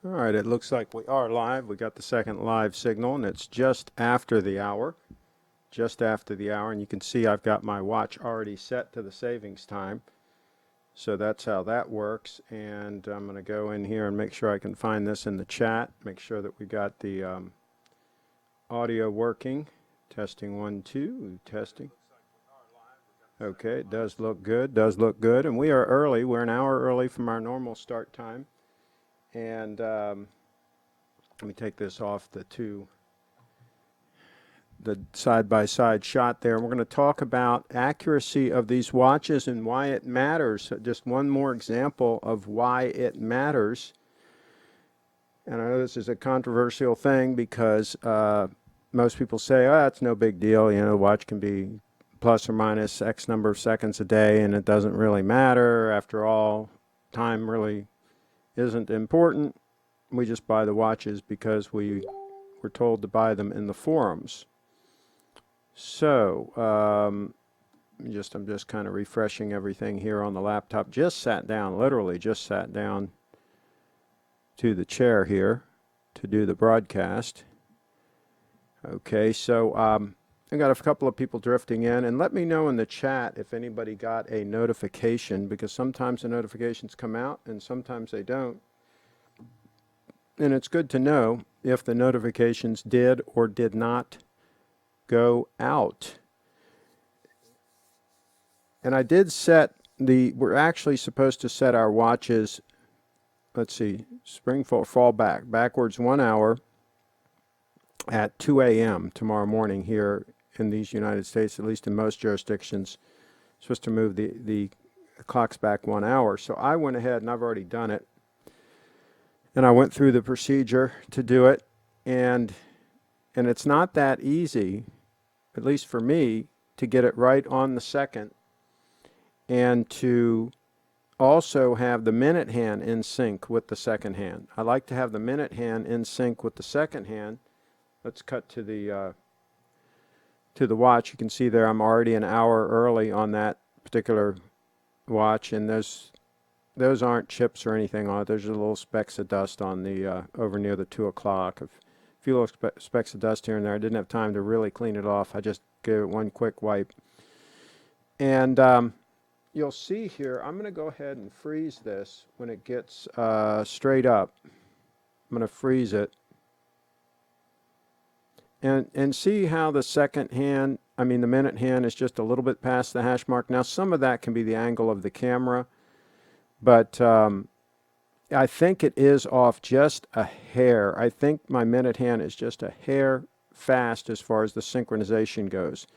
All right, it looks like we are live. We got the second live signal, and it's just after the hour. Just after the hour, and you can see I've got my watch already set to the savings time. So that's how that works. And I'm going to go in here and make sure I can find this in the chat. Make sure that we got the audio working. Testing 1, 2, testing. Okay, it does look good, does look good. And we are early. We're an hour early from our normal start time. And let me take this off the side-by-side shot there. We're going to talk about accuracy of these watches and why it matters. Just one more example of why it matters. And I know this is a controversial thing because most people say, oh, it's no big deal. You know, the watch can be plus or minus X number of seconds a day, and it doesn't really matter. After all, time really isn't important. We just buy the watches because we were told to buy them in the forums. So, I'm just kind of refreshing everything here on the laptop. Just sat down, literally just sat down to the chair here to do the broadcast. Okay, so I got a couple of people drifting in, and let me know in the chat if anybody got a notification, because sometimes the notifications come out and sometimes they don't. And it's good to know if the notifications did or did not go out. And I did set we're actually supposed to set our watches, let's see, spring, fall backwards 1 hour at 2 a.m. tomorrow morning here in these United States, at least in most jurisdictions. Supposed to move the clocks back 1 hour. So I went ahead, and I've already done it. And I went through the procedure to do it. And it's not that easy, at least for me, to get it right on the second, and to also have the minute hand in sync with the second hand. I like to have the minute hand in sync with the second hand. Let's cut to the watch. You can see there I'm already an hour early on that particular watch, and those aren't chips or anything on it. There's little specks of dust on the over near the 2 o'clock. A few little specks of dust here and there. I didn't have time to really clean it off. I just gave it one quick wipe. And you'll see here, I'm going to go ahead and freeze this when it gets straight up. I'm going to freeze it. And see how the second hand, the minute hand is just a little bit past the hash mark. Now, some of that can be the angle of the camera, but I think it is off just a hair. I think my minute hand is just a hair fast as far as the synchronization goes.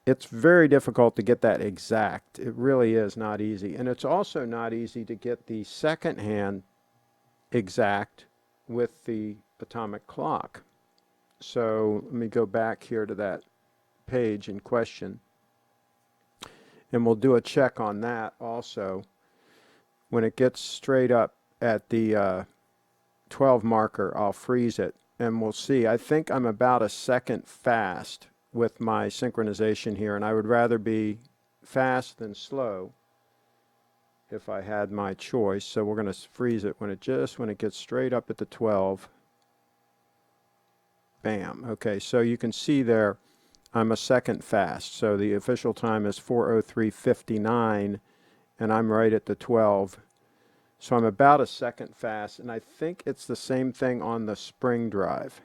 It's very difficult to get that exact. It really is not easy. And it's also not easy to get the second hand exact with the atomic clock. So let me go back here to that page in question. And we'll do a check on that also. When it gets straight up at the 12 marker, I'll freeze it, and we'll see. I think I'm about a second fast with my synchronization here, and I would rather be fast than slow if I had my choice. So we're going to freeze it when it gets straight up at the 12. Bam. Okay, so you can see there I'm a second fast. So the official time is 4:03:59. And I'm right at the 12. So I'm about a second fast, and I think it's the same thing on the spring drive.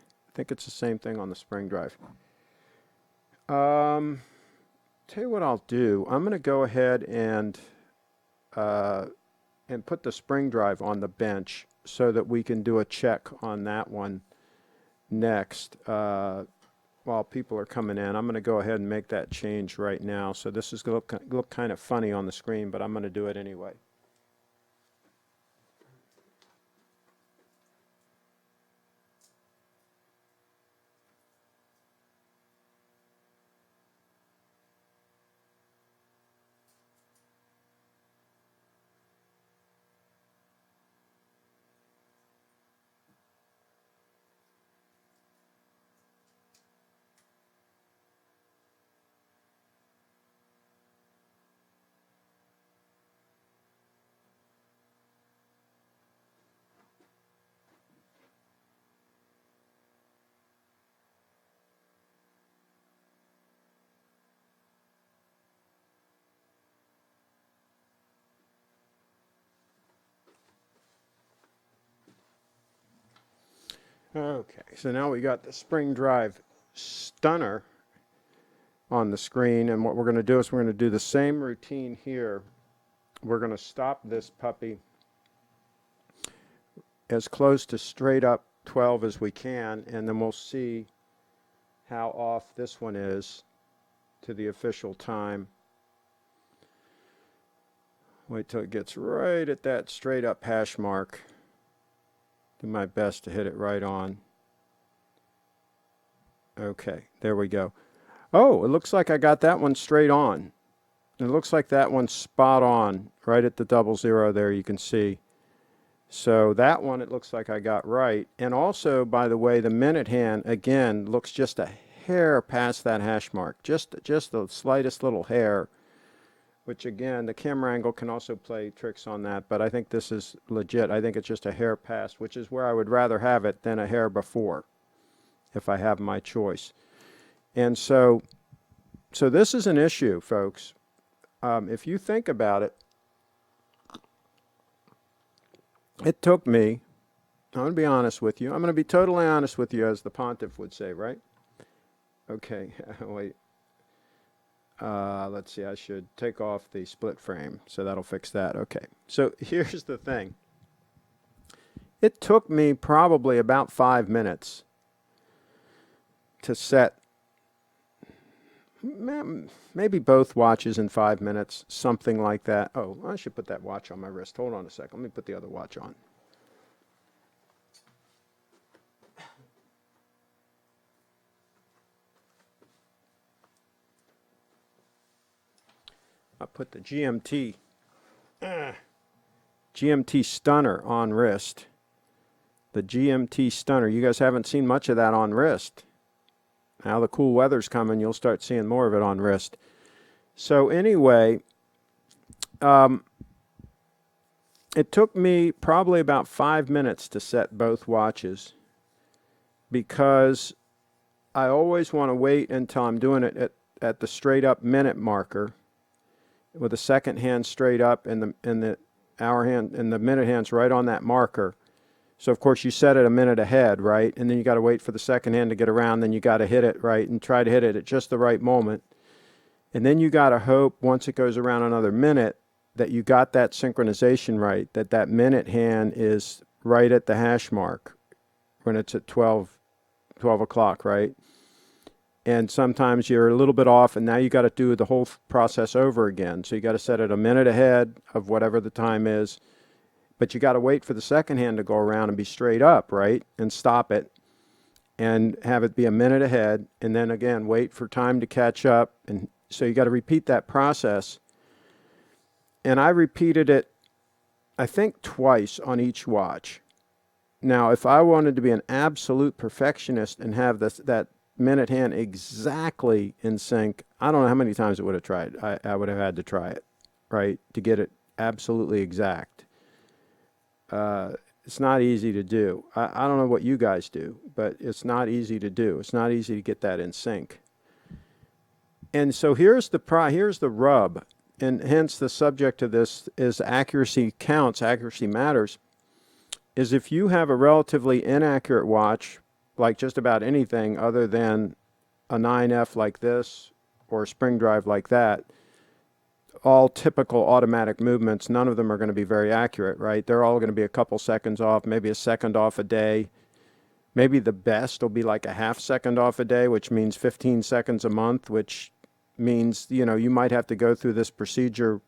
Tell you what I'll do. I'm going to go ahead and put the spring drive on the bench so that we can do a check on that one next while people are coming in. I'm going to go ahead and make that change right now. So this is going to look kind of funny on the screen, but I'm going to do it anyway. Okay, so now we got the spring drive stunner on the screen, and what we're going to do is we're going to do the same routine here. We're going to stop this puppy as close to straight up 12 as we can, and then we'll see how off this one is to the official time. Wait till it gets right at that straight up hash mark. Do my best to hit it right on. Okay, there we go. Oh, it looks like I got that one straight on. It looks like that one's spot on, right at the 00 there, you can see. So that one, it looks like I got right. And also, by the way, the minute hand, again, looks just a hair past that hash mark. Just the slightest little hair, which again, the camera angle can also play tricks on that, but I think this is legit. I think it's just a hair past, which is where I would rather have it than a hair before, if I have my choice. And so this is an issue, folks. If you think about it, it took me, I'm going to be honest with you. I'm going to be totally honest with you, as the pontiff would say, right? Okay, wait. Let's see, I should take off the split frame, so that'll fix that. Okay, so here's the thing. It took me probably about 5 minutes to set maybe both watches in 5 minutes, something like that. Oh, I should put that watch on my wrist. Hold on a second. Let me put the other watch on. I put the GMT stunner on wrist. The GMT stunner. You guys haven't seen much of that on wrist. Now the cool weather's coming, you'll start seeing more of it on wrist. So anyway, it took me probably about 5 minutes to set both watches, because I always want to wait until I'm doing it at the straight up minute marker, with the second hand straight up and the hour hand and the minute hand's right on that marker. So of course you set it a minute ahead, right? And then you got to wait for the second hand to get around, then you got to hit it, right? And try to hit it at just the right moment. And then you got to hope once it goes around another minute that you got that synchronization right, that minute hand is right at the hash mark when it's at 12 o'clock, right? And sometimes you're a little bit off, and now you got to do the whole process over again. So you got to set it a minute ahead of whatever the time is, but you got to wait for the second hand to go around and be straight up, right? And stop it and have it be a minute ahead, and then again wait for time to catch up. And so you got to repeat that process. And I repeated it, I think, twice on each watch. Now, if I wanted to be an absolute perfectionist and have that minute hand exactly in sync, I don't know how many times it would have tried. I would have had to try it, right, to get it absolutely exact. It's not easy to do. I don't know what you guys do, but it's not easy to do. It's not easy to get that in sync. And so here's the rub, and hence the subject of this is accuracy counts, accuracy matters, is if you have a relatively inaccurate watch, like just about anything other than a 9F like this or a spring drive like that, all typical automatic movements, none of them are going to be very accurate, right? They're all going to be a couple seconds off, maybe a second off a day. Maybe the best will be like a half second off a day, which means 15 seconds a month, which means, you know, you might have to go through this procedure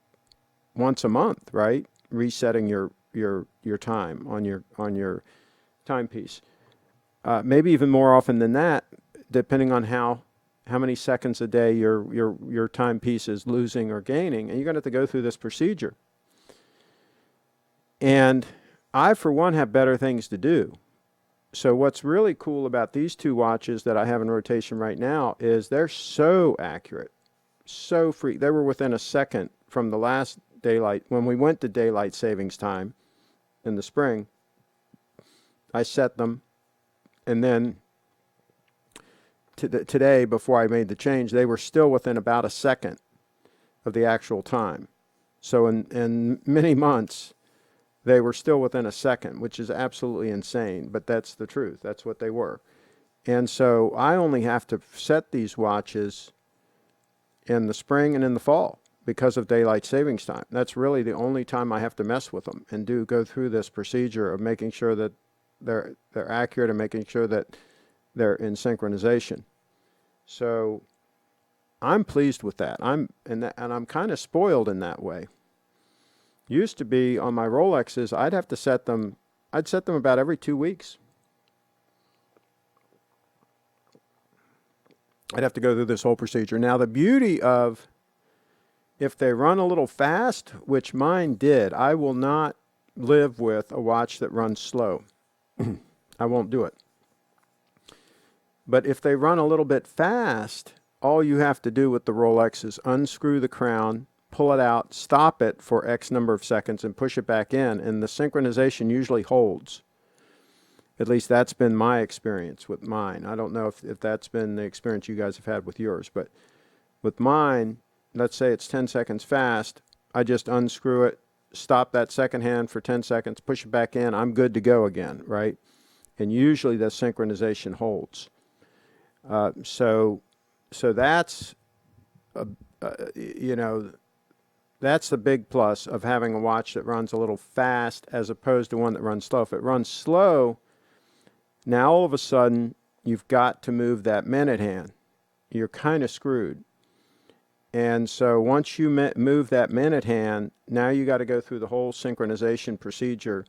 once a month, right? Resetting your time on your timepiece. Maybe even more often than that, depending on how many seconds a day your timepiece is losing or gaining, and you're going to have to go through this procedure. And I, for one, have better things to do. So what's really cool about these two watches that I have in rotation right now is they're so accurate, so free. They were within a second from the last daylight. When we went to daylight savings time in the spring, I set them, and then today, before I made the change, they were still within about a second of the actual time. So in many months, they were still within a second, which is absolutely insane, but that's the truth. That's what they were. And so I only have to set these watches in the spring and in the fall because of daylight savings time. That's really the only time I have to mess with them and go through this procedure of making sure that they're accurate and making sure that they're in synchronization. So I'm pleased with that. And I'm kind of spoiled in that way. Used to be on my Rolexes, I'd set them about every 2 weeks. I'd have to go through this whole procedure. Now, the beauty of if they run a little fast, which mine did, I will not live with a watch that runs slow. I won't do it. But if they run a little bit fast, all you have to do with the Rolex is unscrew the crown, pull it out, stop it for X number of seconds, and push it back in, and the synchronization usually holds. At least that's been my experience with mine. I don't know if that's been the experience you guys have had with yours, but with mine, let's say it's 10 seconds fast, I just unscrew it, stop that second hand for 10 seconds, push it back in, I'm good to go again, right? And usually the synchronization holds. So that's, that's the big plus of having a watch that runs a little fast as opposed to one that runs slow. If it runs slow, now all of a sudden you've got to move that minute hand. You're kind of screwed. And so once you move that minute hand, now you got to go through the whole synchronization procedure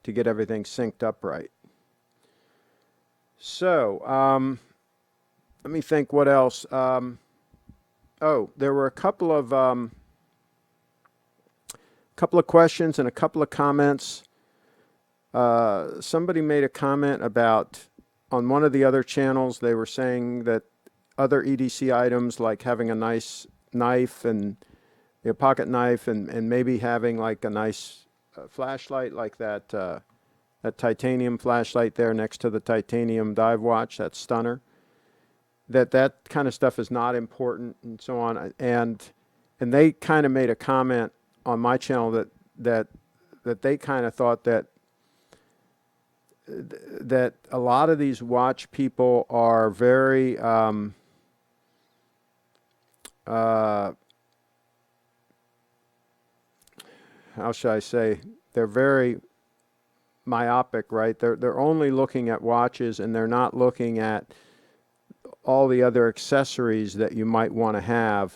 to get everything synced up right. So let me think what else. There were a couple of questions and a couple of comments. Somebody made a comment about, on one of the other channels, they were saying that other EDC items like having a nice knife and a pocket knife and maybe having like a nice flashlight like that titanium flashlight there next to the titanium dive watch, that stunner, that kind of stuff is not important and so on. And they kind of made a comment on my channel that they kind of thought that a lot of these watch people are very how should I say, they're very myopic, right? They're only looking at watches and they're not looking at all the other accessories that you might want to have.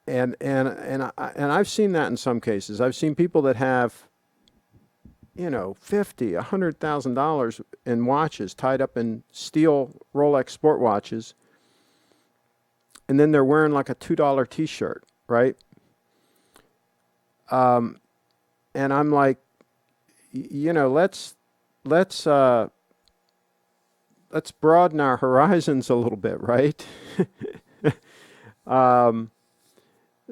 And I've seen that in some cases. I've seen people that have, $50,000, $100,000 in watches tied up in steel Rolex sport watches, and then they're wearing like a $2 T-shirt, right? And I'm like, let's broaden our horizons a little bit, right?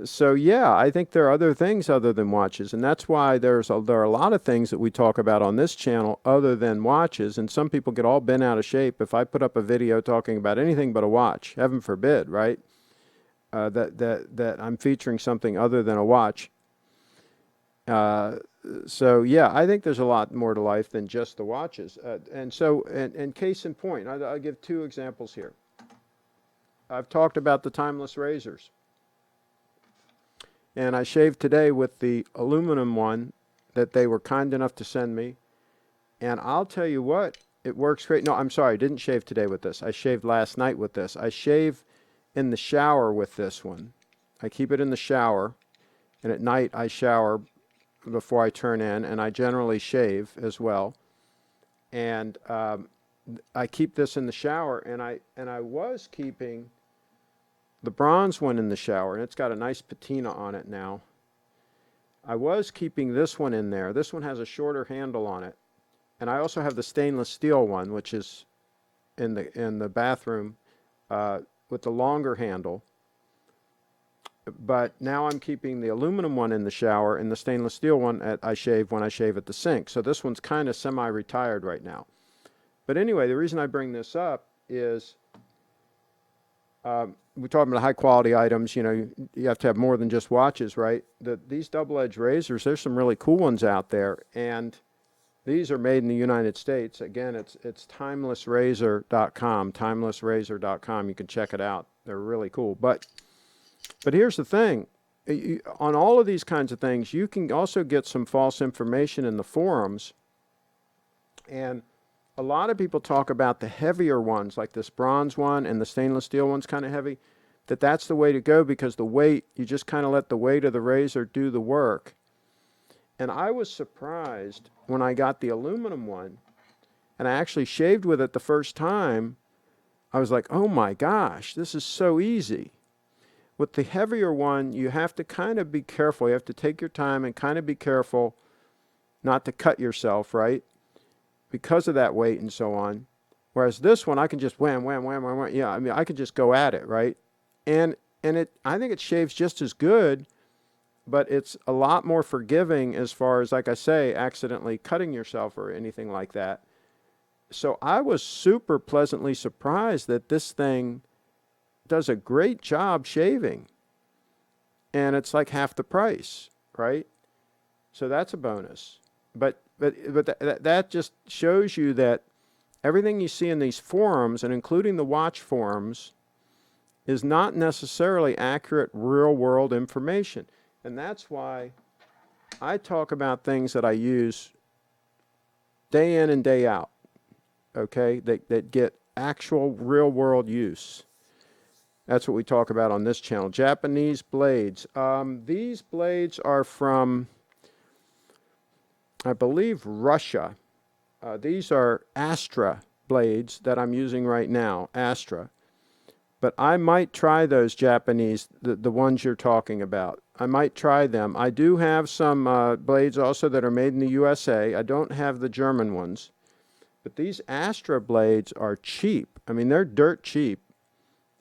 So yeah, I think there are other things other than watches, and that's why there are a lot of things that we talk about on this channel other than watches, and some people get all bent out of shape if I put up a video talking about anything but a watch. Heaven forbid, right? That I'm featuring something other than a watch. So yeah, I think there's a lot more to life than just the watches. And case in point, I'll give two examples here. I've talked about the timeless razors. And I shaved today with the aluminum one that they were kind enough to send me. And I'll tell you what, it works great. No, I'm sorry, I didn't shave today with this. I shaved last night with this. I shave in the shower with this one. I keep it in the shower, and at night I shower before I turn in, and I generally shave as well. And I keep this in the shower, and I was keeping the bronze one in the shower, and it's got a nice patina on it now. I was keeping this one in there. This one has a shorter handle on it, and I also have the stainless steel one, which is in the bathroom with the longer handle. But now I'm keeping the aluminum one in the shower and the stainless steel one I shave when I shave at the sink. So this one's kind of semi-retired right now. But anyway, the reason I bring this up is we're talking about high quality items, you know, you have to have more than just watches, right? These double-edged razors, there's some really cool ones out there, and these are made in the United States. Again, it's timelessrazor.com, timelessrazor.com. You can check it out. They're really cool. But here's the thing. On all of these kinds of things, you can also get some false information in the forums. And a lot of people talk about the heavier ones, like this bronze one and the stainless steel one's kind of heavy, that's the way to go because the weight, you just kind of let the weight of the razor do the work. And I was surprised when I got the aluminum one, and I actually shaved with it the first time. I was like, oh my gosh, this is so easy. With the heavier one, you have to kind of be careful. You have to take your time and kind of be careful not to cut yourself, right? Because of that weight and so on. Whereas this one, I can just wham, wham, wham, wham, wham. Yeah, I mean, I could just go at it, right? And I think it shaves just as good, but it's a lot more forgiving as far as, like I say, accidentally cutting yourself or anything like that. So I was super pleasantly surprised that this thing does a great job shaving. And it's like half the price, right? So that's a bonus. But that just shows you that everything you see in these forums, and including the watch forums, is not necessarily accurate real-world information. And that's why I talk about things that I use day in and day out, okay, that get actual real-world use. That's what we talk about on this channel. Japanese blades. These blades are from, I believe, Russia. These are Astra blades that I'm using right now, Astra. But I might try those Japanese, the ones you're talking about. I might try them. I do have some blades also that are made in the USA. I don't have the German ones. But these Astra blades are cheap. I mean, they're dirt cheap.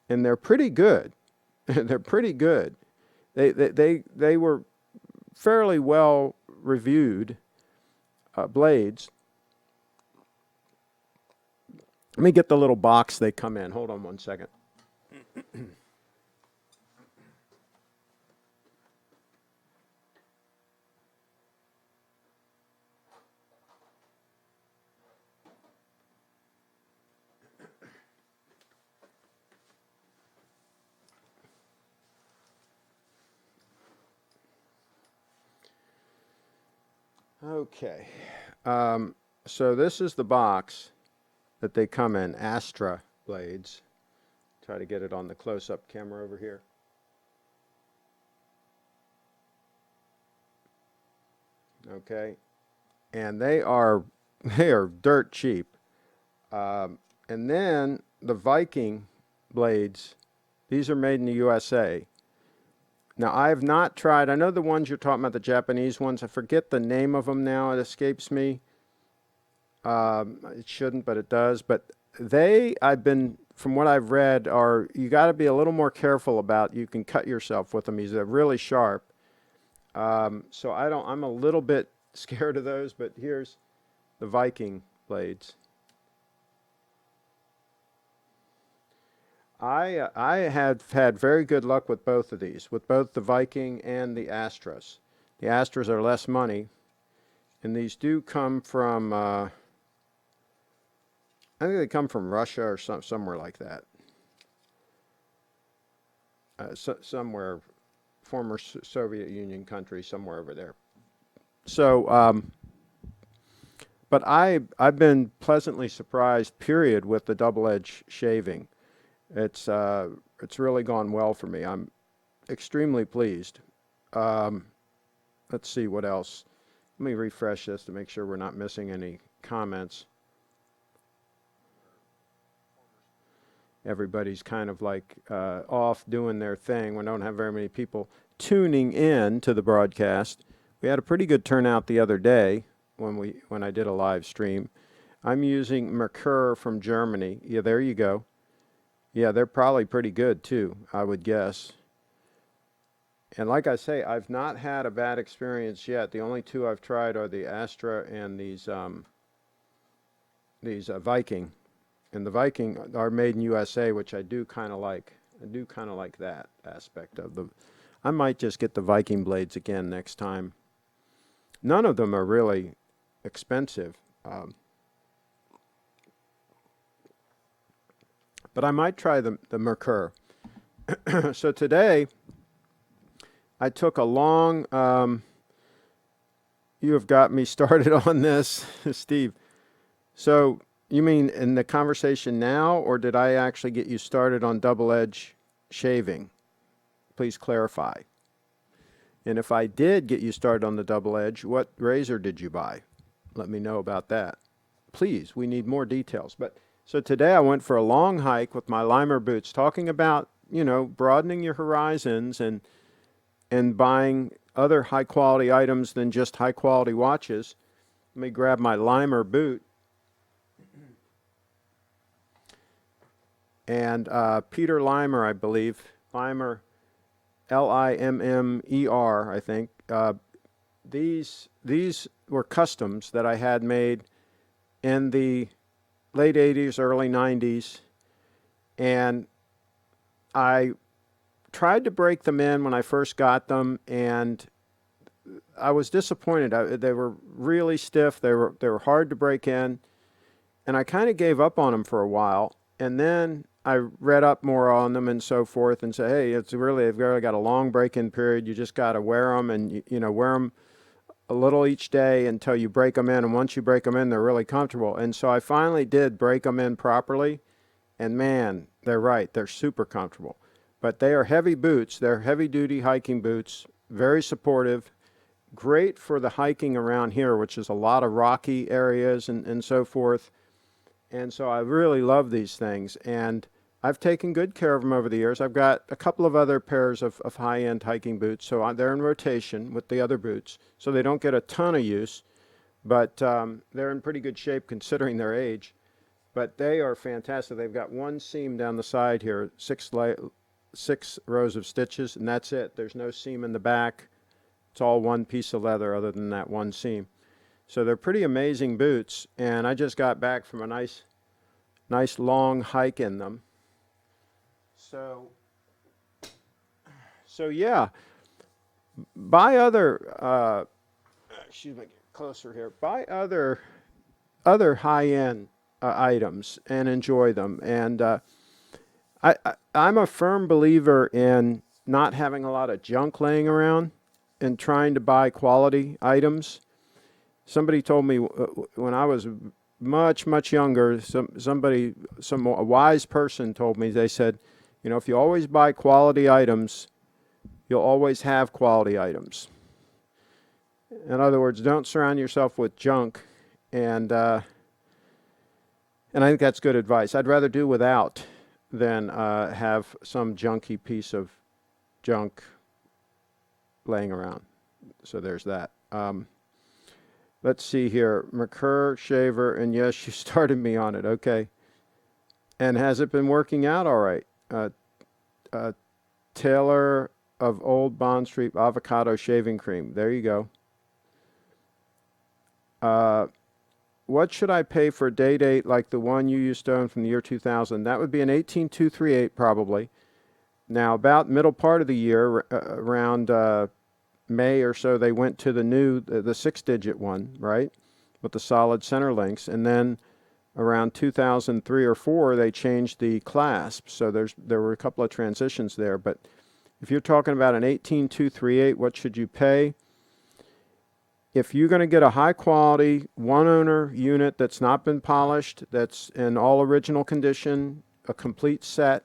And they're pretty good. They're pretty good. They were fairly well reviewed blades. Let me get the little box they come in. Hold on one second. Okay. So this is the box that they come in, Astra blades. Try to get it on the close-up camera over here. Okay. And they are dirt cheap. And then the Viking blades, these are made in the USA. Now, I have not tried, I know the ones you're talking about, the Japanese ones, I forget the name of them now, it escapes me. It shouldn't, but it does. But from what I've read, you got to be a little more careful about, you can cut yourself with them. They're really sharp. So I'm a little bit scared of those, but here's the Viking blades. I had had very good luck with both of these, with both the Viking and the Astras. The Astras are less money, and these do come from, I think they come from Russia or somewhere like that. Somewhere, former Soviet Union country, somewhere over there. So, but I've been pleasantly surprised, period, with the double-edge shaving. It's really gone well for me. I'm extremely pleased. Let's see what else. Let me refresh this to make sure we're not missing any comments. Everybody's kind of like off doing their thing. We don't have very many people tuning in to the broadcast. We had a pretty good turnout the other day when I did a live stream. I'm using Merkur from Germany. Yeah, there you go. Yeah, they're probably pretty good too, I would guess. And like I say, I've not had a bad experience yet. The only two I've tried are the Astra and these Viking. And the Viking are made in USA, which I do kind of like. I do kind of like that aspect of the. I might just get the Viking Blades again next time. None of them are really expensive. But I might try the Merkur. So today, I took a long, you have got me started on this, Steve. So you mean in the conversation now, or did I actually get you started on double edge shaving? Please clarify. And if I did get you started on the double edge, what razor did you buy? Let me know about that. Please, we need more details. But so today I went for a long hike with my Limer boots, talking about, you know, broadening your horizons and buying other high quality items than just high quality watches. Let me grab my Limer boot. And Peter Limer, I believe, Limer, Limmer, I think. These were customs that I had made in the late 80s, early 90s, and I tried to break them in when I first got them, and I was disappointed. They were really stiff. They were hard to break in, and I kind of gave up on them for a while. And then I read up more on them and so forth, and said, hey, they've really got a long break-in period. You just got to wear them, and you know, wear them a little each day until you break them in. And once you break them in, they're really comfortable. And so I finally did break them in properly, and man, they're right. They're super comfortable. But they are heavy boots. They're heavy-duty hiking boots, very supportive, great for the hiking around here, which is a lot of rocky areas and so forth. And so I really love these things, and I've taken good care of them over the years. I've got a couple of other pairs of high-end hiking boots, so they're in rotation with the other boots, so they don't get a ton of use, but they're in pretty good shape considering their age. But they are fantastic. They've got one seam down the side here, six rows of stitches, and that's it. There's no seam in the back. It's all one piece of leather other than that one seam. So they're pretty amazing boots, and I just got back from a nice long hike in them. So yeah, buy other, excuse me, get closer here. Buy other high-end items and enjoy them. And I'm a firm believer in not having a lot of junk laying around and trying to buy quality items. Somebody told me when I was much younger, a wise person told me, they said, you know, if you always buy quality items, you'll always have quality items. In other words, don't surround yourself with junk, and I think that's good advice. I'd rather do without than have some junky piece of junk laying around. So there's that. Let's see here. Merkur shaver, and yes, you started me on it. Okay. And has it been working out all right? Taylor of Old Bond Street Avocado Shaving Cream. There you go. What should I pay for a day date like the one you used to own from the year 2000? That would be an 18238 probably. Now, about middle part of the year, around May or so, they went to the new, the 6-digit one, right, with the solid center links, and then around 2003 or 4, they changed the clasp. So there were a couple of transitions there. But if you're talking about an 18238, what should you pay? If you're going to get a high quality one owner unit that's not been polished, that's in all original condition, a complete set,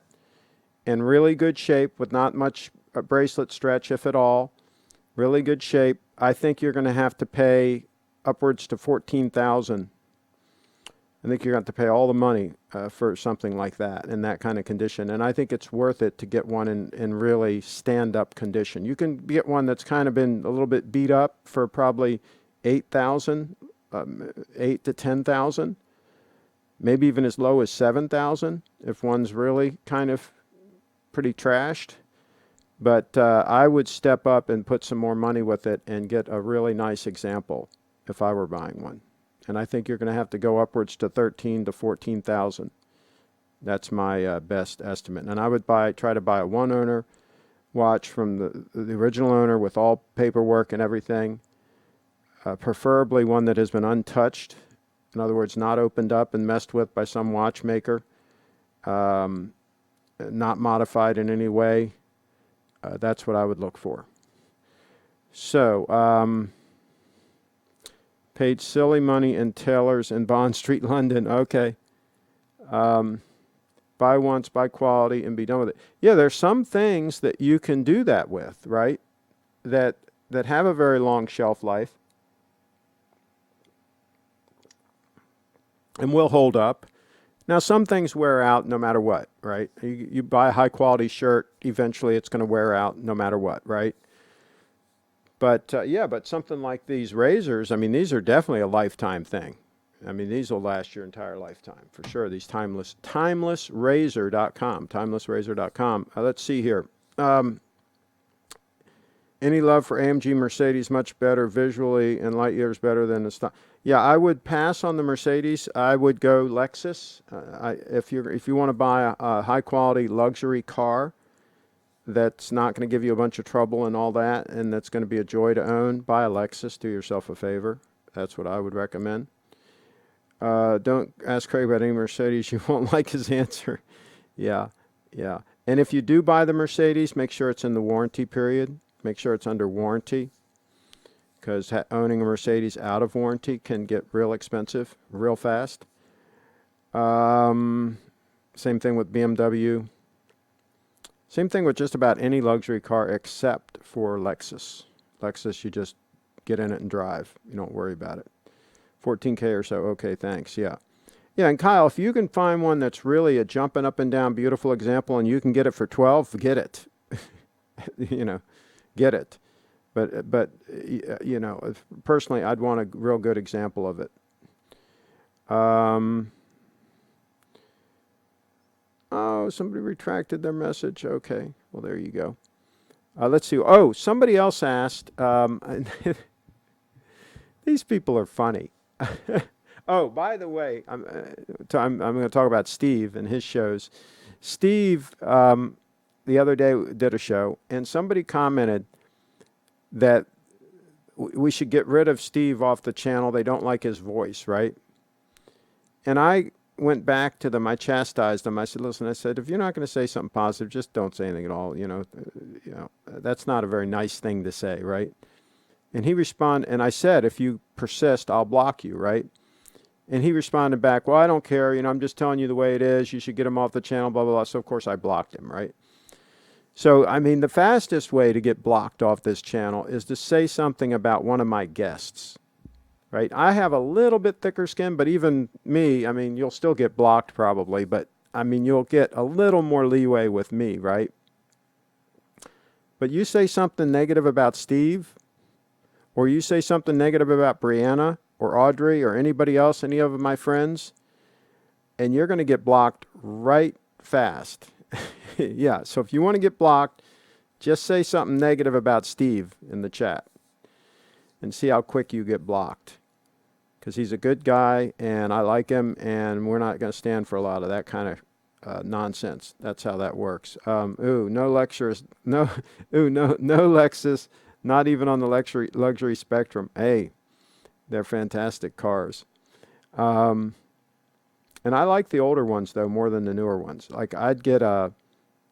in really good shape with not much bracelet stretch, if at all, really good shape, I think you're going to have to pay upwards to $14,000. I think you're going to have to pay all the money for something like that in that kind of condition. And I think it's worth it to get one in really stand-up condition. You can get one that's kind of been a little bit beat up for probably $8,000, $8,000 to $10,000, maybe even as low as $7,000 if one's really kind of pretty trashed. But I would step up and put some more money with it and get a really nice example if I were buying one. And I think you're going to have to go upwards to $13,000 to $14,000 That's my best estimate. And I would try to buy a one-owner watch from the original owner with all paperwork and everything, preferably one that has been untouched. In other words, not opened up and messed with by some watchmaker, not modified in any way. That's what I would look for. So, paid silly money in tailors in Bond Street, London. Okay. Buy once, buy quality, and be done with it. Yeah, there's some things that you can do that with, right? That have a very long shelf life and will hold up. Now, some things wear out no matter what, right? You buy a high-quality shirt, eventually it's going to wear out no matter what, right? But, yeah, but something like these razors, I mean, these are definitely a lifetime thing. I mean, these will last your entire lifetime, for sure. These timelessrazor.com, timelessrazor.com. Let's see here. Any love for AMG Mercedes? Much better visually and light years better than the stock. Yeah, I would pass on the Mercedes. I would go Lexus. If you want to buy a high quality luxury car that's not going to give you a bunch of trouble and all that, and that's going to be a joy to own, buy a Lexus. Do yourself a favor. That's what I would recommend. Don't ask Craig about any Mercedes. You won't like his answer. Yeah. And if you do buy the Mercedes, make sure it's in the warranty period. Make sure it's under warranty, because owning a Mercedes out of warranty can get real expensive real fast. Same thing with BMW. Same thing with just about any luxury car except for Lexus. Lexus, you just get in it and drive. You don't worry about it. 14K or so. Okay, thanks. Yeah. Yeah, and Kyle, if you can find one that's really a jumping up and down beautiful example and you can get it for 12, get it. Get it. But personally, I'd want a real good example of it. Oh, somebody retracted their message. Okay, well, there you go. Let's see. Oh, somebody else asked. These people are funny. Oh, by the way, I'm going to talk about Steve and his shows. Steve, the other day, did a show, and somebody commented that we should get rid of Steve off the channel. They don't like his voice, right? And I went back to them. I chastised them. I said, listen, if you're not going to say something positive, just don't say anything at all. That's not a very nice thing to say, right? And he responded, and I said, if you persist, I'll block you, right? And he responded back, well, I don't care. I'm just telling you the way it is. You should get him off the channel, blah, blah, blah. So, of course, I blocked him, right? So, I mean, the fastest way to get blocked off this channel is to say something about one of my guests, right? I have a little bit thicker skin, but even me, I mean, you'll still get blocked probably, but, I mean, you'll get a little more leeway with me, right? But you say something negative about Steve, or you say something negative about Brianna or Audrey or anybody else, any of my friends, and you're going to get blocked right fast. Yeah, so if you want to get blocked, just say something negative about Steve in the chat and see how quick you get blocked. Because he's a good guy, and I like him, and we're not going to stand for a lot of that kind of nonsense. That's how that works. No Lexus, no Lexus. Not even on the luxury spectrum. Hey, they're fantastic cars. And I like the older ones, though, more than the newer ones. Like, I'd get a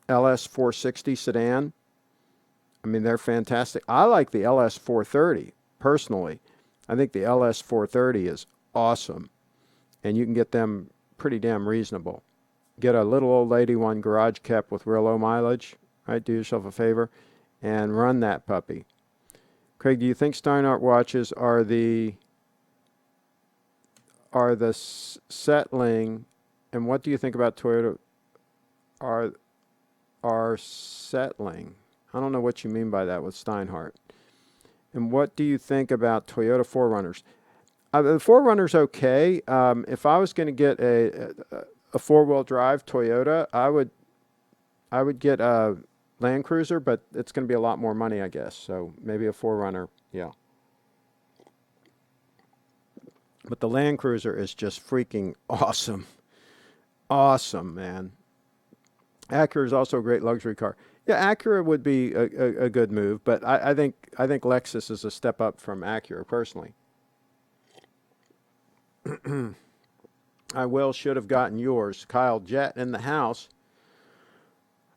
LS 460 sedan. I mean, they're fantastic. I like the LS 430, personally. I think the LS 430 is awesome. And you can get them pretty damn reasonable. Get a little old lady one, garage kept with real low mileage. Right? Do yourself a favor and run that puppy. Craig, do you think Steinhardt watches are the settling, and what do you think about Toyota are settling? I don't know what you mean by that with Steinhardt. And what do you think about Toyota 4Runners? The 4Runner's okay. If I was going to get a four-wheel drive Toyota, I would get a Land Cruiser, but it's going to be a lot more money, I guess. So maybe a 4Runner, yeah. But the Land Cruiser is just freaking awesome. Awesome, man. Acura is also a great luxury car. Yeah, Acura would be a good move, but I think Lexus is a step up from Acura personally. Should have gotten yours. Kyle Jet in the house.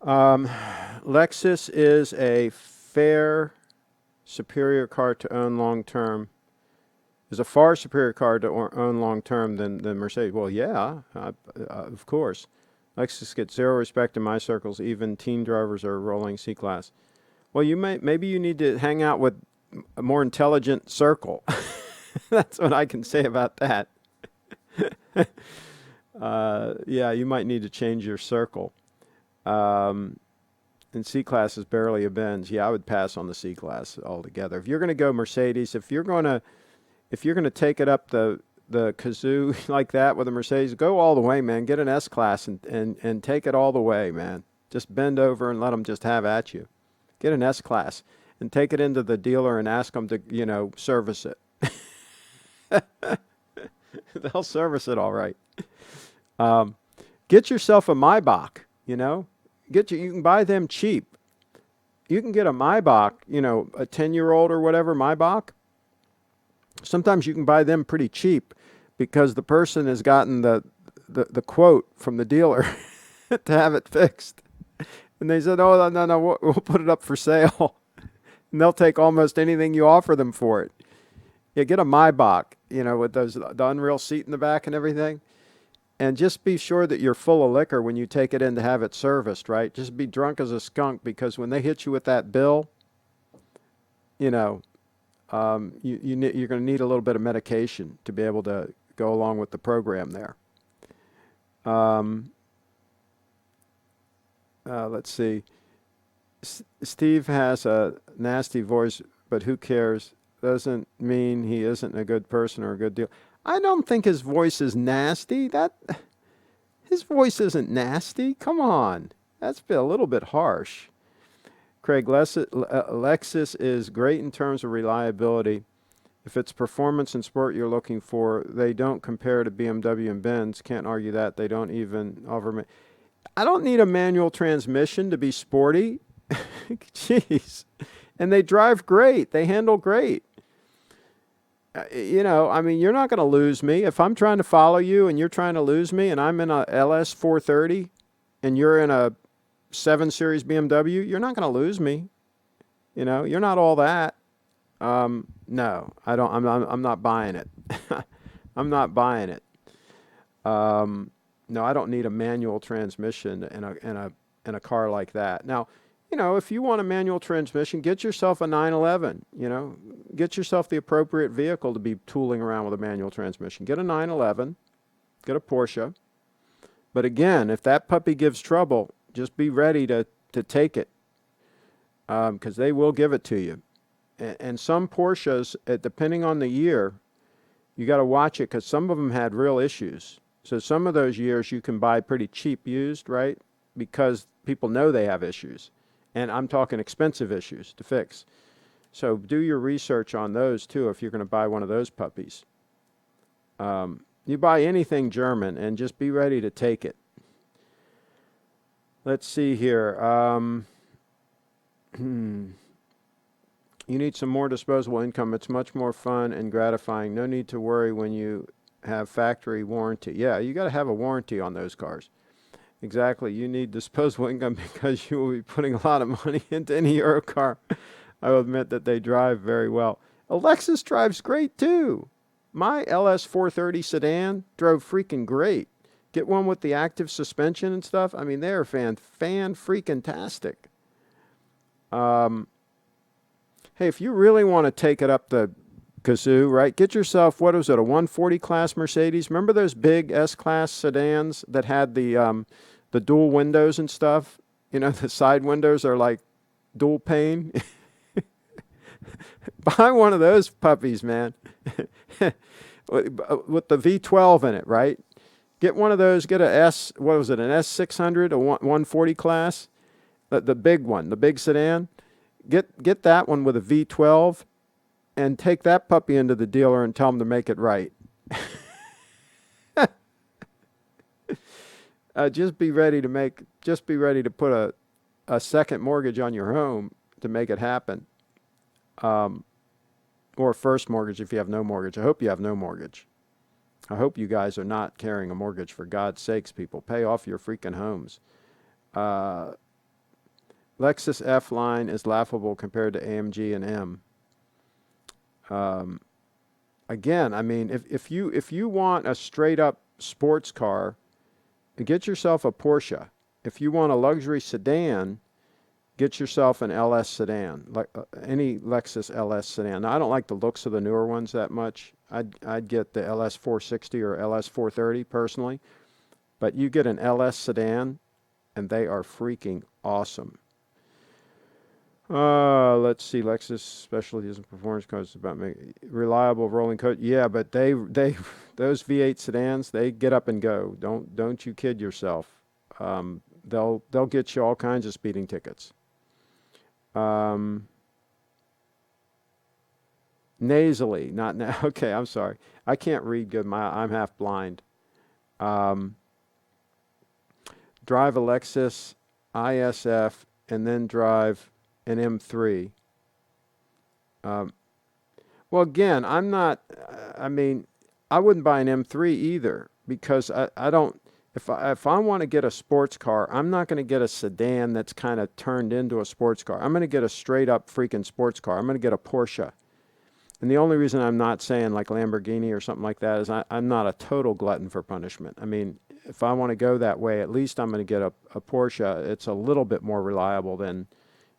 Lexus is a fair, superior car to own long term. Is a far superior car to own long term than Mercedes. Well, yeah, of course. Lexus gets zero respect in my circles. Even teen drivers are rolling C-Class. Well, maybe you need to hang out with a more intelligent circle. That's what I can say about that. Yeah, you might need to change your circle. And C-Class is barely a Benz. Yeah, I would pass on the C-Class altogether. If you're going to go Mercedes, if you're going to take it up the kazoo like that with a Mercedes, go all the way, man. Get an S-Class and take it all the way, man. Just bend over and let them just have at you. Get an S-Class and take it into the dealer and ask them to, service it. They'll service it all right. Get yourself a Maybach, you can buy them cheap. You can get a Maybach, a 10-year-old or whatever Maybach. Sometimes you can buy them pretty cheap because the person has gotten the quote from the dealer to have it fixed. And they said, oh, no, we'll put it up for sale. And they'll take almost anything you offer them for it. Yeah, get a Maybach, with the Unreal seat in the back and everything. And just be sure that you're full of liquor when you take it in to have it serviced, right? Just be drunk as a skunk, because when they hit you with that bill, you're going to need a little bit of medication to be able to go along with the program there. Let's see. Steve has a nasty voice, but who cares? Doesn't mean he isn't a good person or a good deal. I don't think his voice is nasty. His voice isn't nasty. Come on. That's a little bit harsh. Craig, Lexus is great in terms of reliability. If it's performance and sport you're looking for, they don't compare to BMW and Benz. Can't argue that. They don't even offer. I don't need a manual transmission to be sporty. Jeez. And they drive great. They handle great. You're not going to lose me. If I'm trying to follow you and you're trying to lose me and I'm in a LS 430 and you're in a 7 Series BMW, you're not going to lose me. You're not all that. No, I don't. I'm not buying it. I'm not buying it. No, I don't need a manual transmission in a car like that. Now, if you want a manual transmission, get yourself a 911. Get yourself the appropriate vehicle to be tooling around with a manual transmission. Get a 911. Get a Porsche. But again, if that puppy gives trouble, just be ready to take it, because they will give it to you. And some Porsches, depending on the year, you got to watch it, because some of them had real issues. So some of those years you can buy pretty cheap used, right? Because people know they have issues. And I'm talking expensive issues to fix. So do your research on those too if you're going to buy one of those puppies. You buy anything German and just be ready to take it. Let's see here. You need some more disposable income. It's much more fun and gratifying. No need to worry when you have factory warranty. Yeah, you got to have a warranty on those cars. Exactly. You need disposable income because you will be putting a lot of money into any Euro car. I will admit that they drive very well. A Lexus drives great too. My LS 430 sedan drove freaking great. Get one with the active suspension and stuff. I mean, they're fan-freaking-tastic. Hey, if you really want to take it up the kazoo, right, get yourself, what was it, a 140 class Mercedes? Remember those big S-Class sedans that had the dual windows and stuff? The side windows are like dual pane. Buy one of those puppies, man. With the V12 in it, right? Get one of those, get an S600, a 140 class, the big one, the big sedan. Get that one with a V12 and take that puppy into the dealer and tell them to make it right. Just be ready to put a second mortgage on your home to make it happen. Or a first mortgage if you have no mortgage. I hope you have no mortgage. I hope you guys are not carrying a mortgage. For God's sakes, people, pay off your freaking homes. Lexus F line is laughable compared to AMG and M. Again, I mean, if you want a straight up sports car, get yourself a Porsche. If you want a luxury sedan, get yourself an LS sedan, like any Lexus LS sedan. Now, I don't like the looks of the newer ones that much. I'd get the LS 460 or LS 430 personally, but you get an LS sedan, and they are freaking awesome. Let's see. Lexus specialties and performance cars about reliable rolling coat. Yeah, but they those V8 sedans, they get up and go. Don't you kid yourself. They'll get you all kinds of speeding tickets. Nasally, not now. Okay, I'm sorry. I can't read good. I'm half blind. Drive a Lexus ISF and then drive an M3. Well, again, I'm not. I mean, I wouldn't buy an M3 either because I don't. If I want to get a sports car, I'm not going to get a sedan that's kind of turned into a sports car. I'm going to get a straight up freaking sports car. I'm going to get a Porsche. And the only reason I'm not saying like Lamborghini or something like that is I'm not a total glutton for punishment. I mean, if I want to go that way, at least I'm going to get a Porsche. It's a little bit more reliable than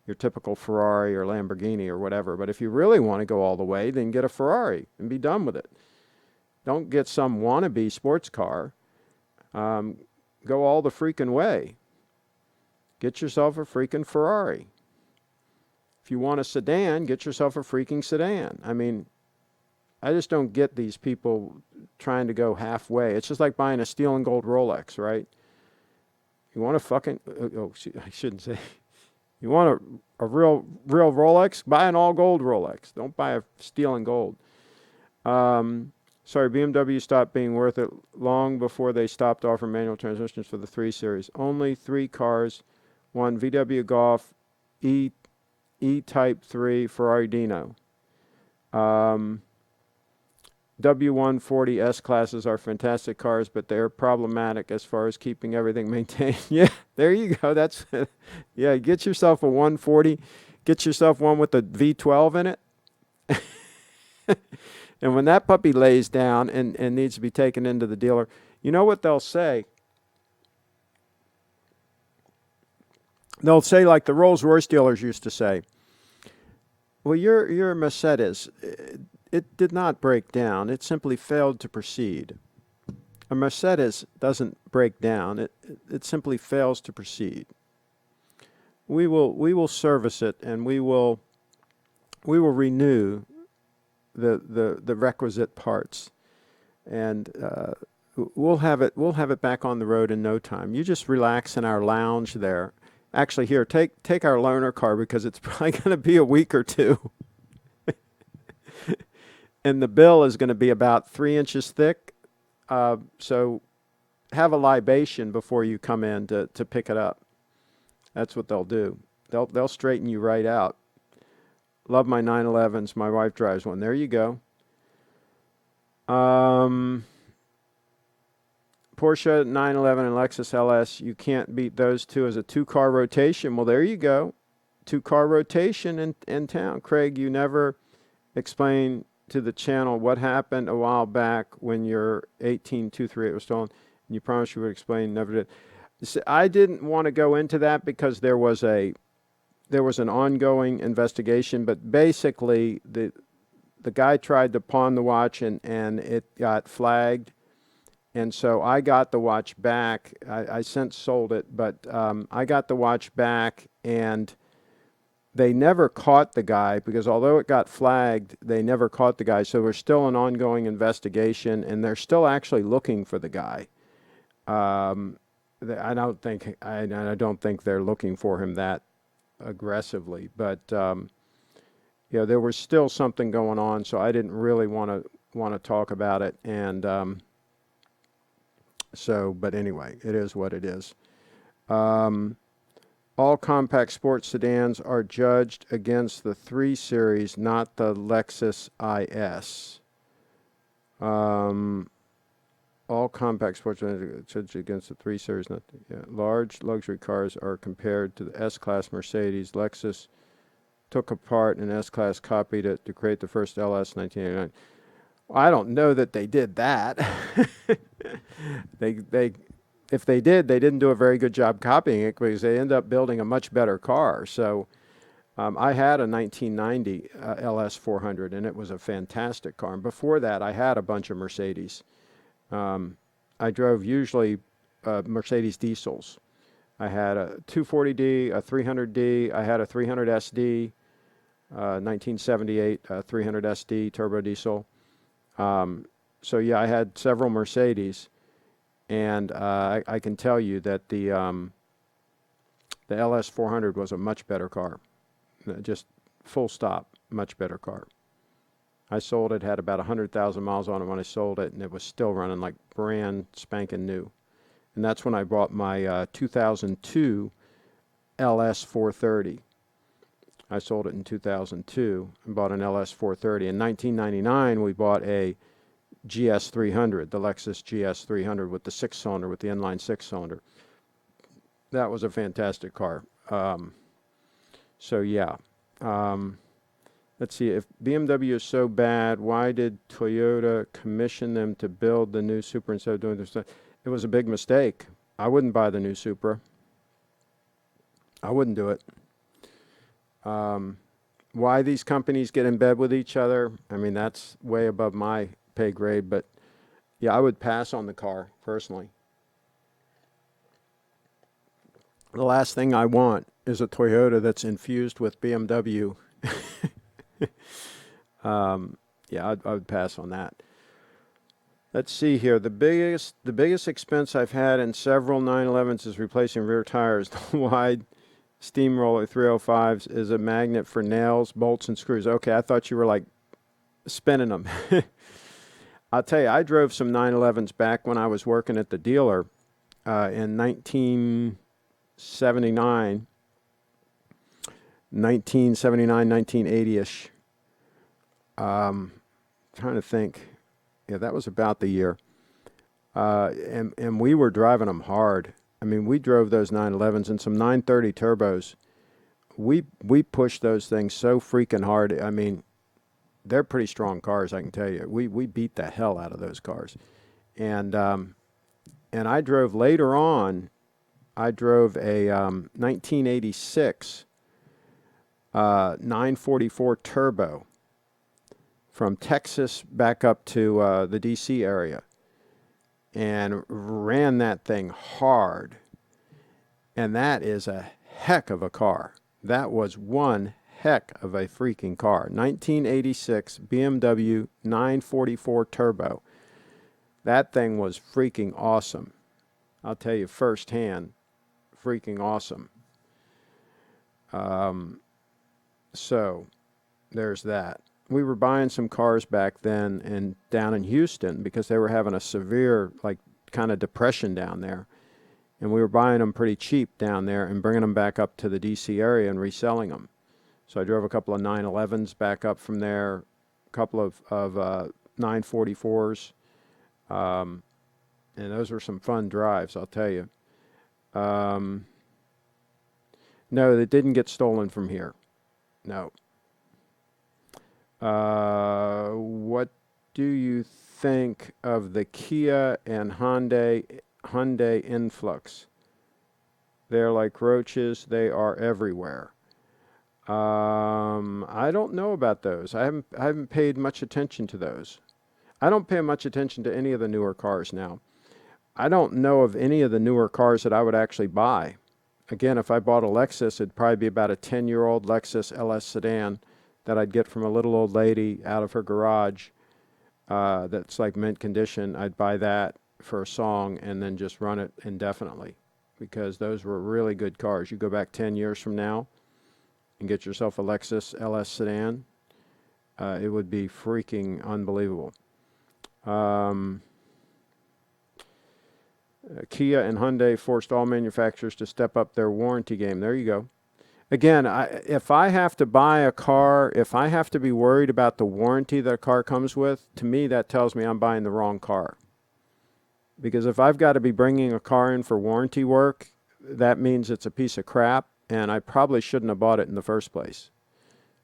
your typical Ferrari or Lamborghini or whatever. But if you really want to go all the way, then get a Ferrari and be done with it. Don't get some wannabe sports car. Go all the freaking way. Get yourself a freaking Ferrari. If you want a sedan, get yourself a freaking sedan. I mean, I just don't get these people trying to go halfway. It's just like buying a steel and gold Rolex, right? You want a fucking, I shouldn't say. You want a real Rolex? Buy an all gold Rolex. Don't buy a steel and gold. Sorry, BMW stopped being worth it long before they stopped offering manual transmissions for the 3 Series. Only 3 cars, one VW Golf, E-Type 3, Ferrari Dino. W140 S-Classes are fantastic cars, but they're problematic as far as keeping everything maintained. Yeah, there you go. That's, yeah, get yourself a 140. Get yourself one with a V12 in it. And when that puppy lays down and needs to be taken into the dealer, you know what they'll say? They'll say like the Rolls-Royce dealers used to say, well, your Mercedes, it did not break down. It simply failed to proceed. A Mercedes doesn't break down. It simply fails to proceed. We will service it, and we will renew the requisite parts, and we'll have it back on the road in no time. You just relax in our lounge there. Actually, here, take our loaner car because it's probably going to be a week or two, and the bill is going to be about 3 inches thick. So have a libation before you come in to pick it up. That's what they'll do. They'll straighten you right out. Love my 911s. My wife drives one. There you go. Porsche 911 and Lexus LS, you can't beat those two as a 2-car rotation. Well, there you go. 2-car rotation in town. Craig, you never explained to the channel what happened a while back when your 18238 was stolen. And you promised you would explain, never did. See, I didn't want to go into that because there was an ongoing investigation, but basically the guy tried to pawn the watch and it got flagged. And so I got the watch back. I since sold it, but I got the watch back, and they never caught the guy because although it got flagged, they never caught the guy. So there's still an ongoing investigation, and they're still actually looking for the guy. I don't think they're looking for him that aggressively, but there was still something going on, so I didn't really want to talk about it, and So, but anyway, it is what it is. All compact sports sedans are judged against the 3 Series, not the Lexus IS. All compact sports sedans are judged against the 3 Series, not the, yeah. Large luxury cars are compared to the S-Class Mercedes. Lexus took apart an S-Class, copied it to create the first LS in 1989. Well, I don't know that they did that. If they did, they didn't do a very good job copying it because they ended up building a much better car. So I had a 1990 LS 400, and it was a fantastic car. And before that, I had a bunch of Mercedes. I drove usually Mercedes diesels. I had a 240D, a 300D, I had a 300 SD, 1978 300 SD turbo diesel. So yeah, I had several Mercedes, and I can tell you that the LS 400 was a much better car. Just full stop, much better car. I sold it, had about 100,000 miles on it when I sold it, and it was still running like brand spanking new. And that's when I bought my 2002 LS 430. I sold it in 2002 and bought an LS 430. In 1999, we bought a GS 300, the Lexus GS 300 with the 6-cylinder, with the inline 6-cylinder. That was a fantastic car. So yeah. Let's see, if BMW is so bad, why did Toyota commission them to build the new Supra instead of doing this stuff? It was a big mistake. I wouldn't buy the new Supra. I wouldn't do it. Why these companies get in bed with each other, I mean, that's way above my pay grade, but yeah, I would pass on the car, personally. The last thing I want is a Toyota that's infused with BMW. Yeah, I would pass on that. Let's see here. The biggest expense I've had in several 911s is replacing rear tires. The wide steamroller 305s is a magnet for nails, bolts, and screws. Okay, I thought you were like spinning them. I'll tell you, I drove some 911s back when I was working at the dealer in 1979, 1980-ish. Trying to think. Yeah, that was about the year. And we were driving them hard. I mean, we drove those 911s and some 930 turbos. We pushed those things so freaking hard. I mean, they're pretty strong cars, I can tell you. We beat the hell out of those cars. And I drove later on, I drove a 1986 944 turbo from Texas back up to the D.C. area, and ran that thing hard. And that is a heck of a car. That was one heck of a freaking car. 1986 BMW 944 turbo. That thing was freaking awesome. I'll tell you firsthand, freaking awesome. So there's that. We were buying some cars back then and down in Houston because they were having a severe, like, kind of depression down there. And we were buying them pretty cheap down there and bringing them back up to the D.C. area and reselling them. So I drove a couple of 911s back up from there, a couple of 944s. And those were some fun drives, I'll tell you. No, they didn't get stolen from here. No. What do you think of the Kia and Hyundai Influx? They're like roaches. They are everywhere. I don't know about those. I haven't paid much attention to those. I don't pay much attention to any of the newer cars now. I don't know of any of the newer cars that I would actually buy. Again, if I bought a Lexus, it'd probably be about a 10-year-old Lexus LS sedan that I'd get from a little old lady out of her garage that's like mint condition. I'd buy that for a song and then just run it indefinitely, because those were really good cars. You go back 10 years from now and get yourself a Lexus LS sedan, it would be freaking unbelievable. Kia and Hyundai forced all manufacturers to step up their warranty game. There you go. Again, if I have to buy a car, if I have to be worried about the warranty that a car comes with, to me that tells me I'm buying the wrong car. Because if I've got to be bringing a car in for warranty work, that means it's a piece of crap, and I probably shouldn't have bought it in the first place.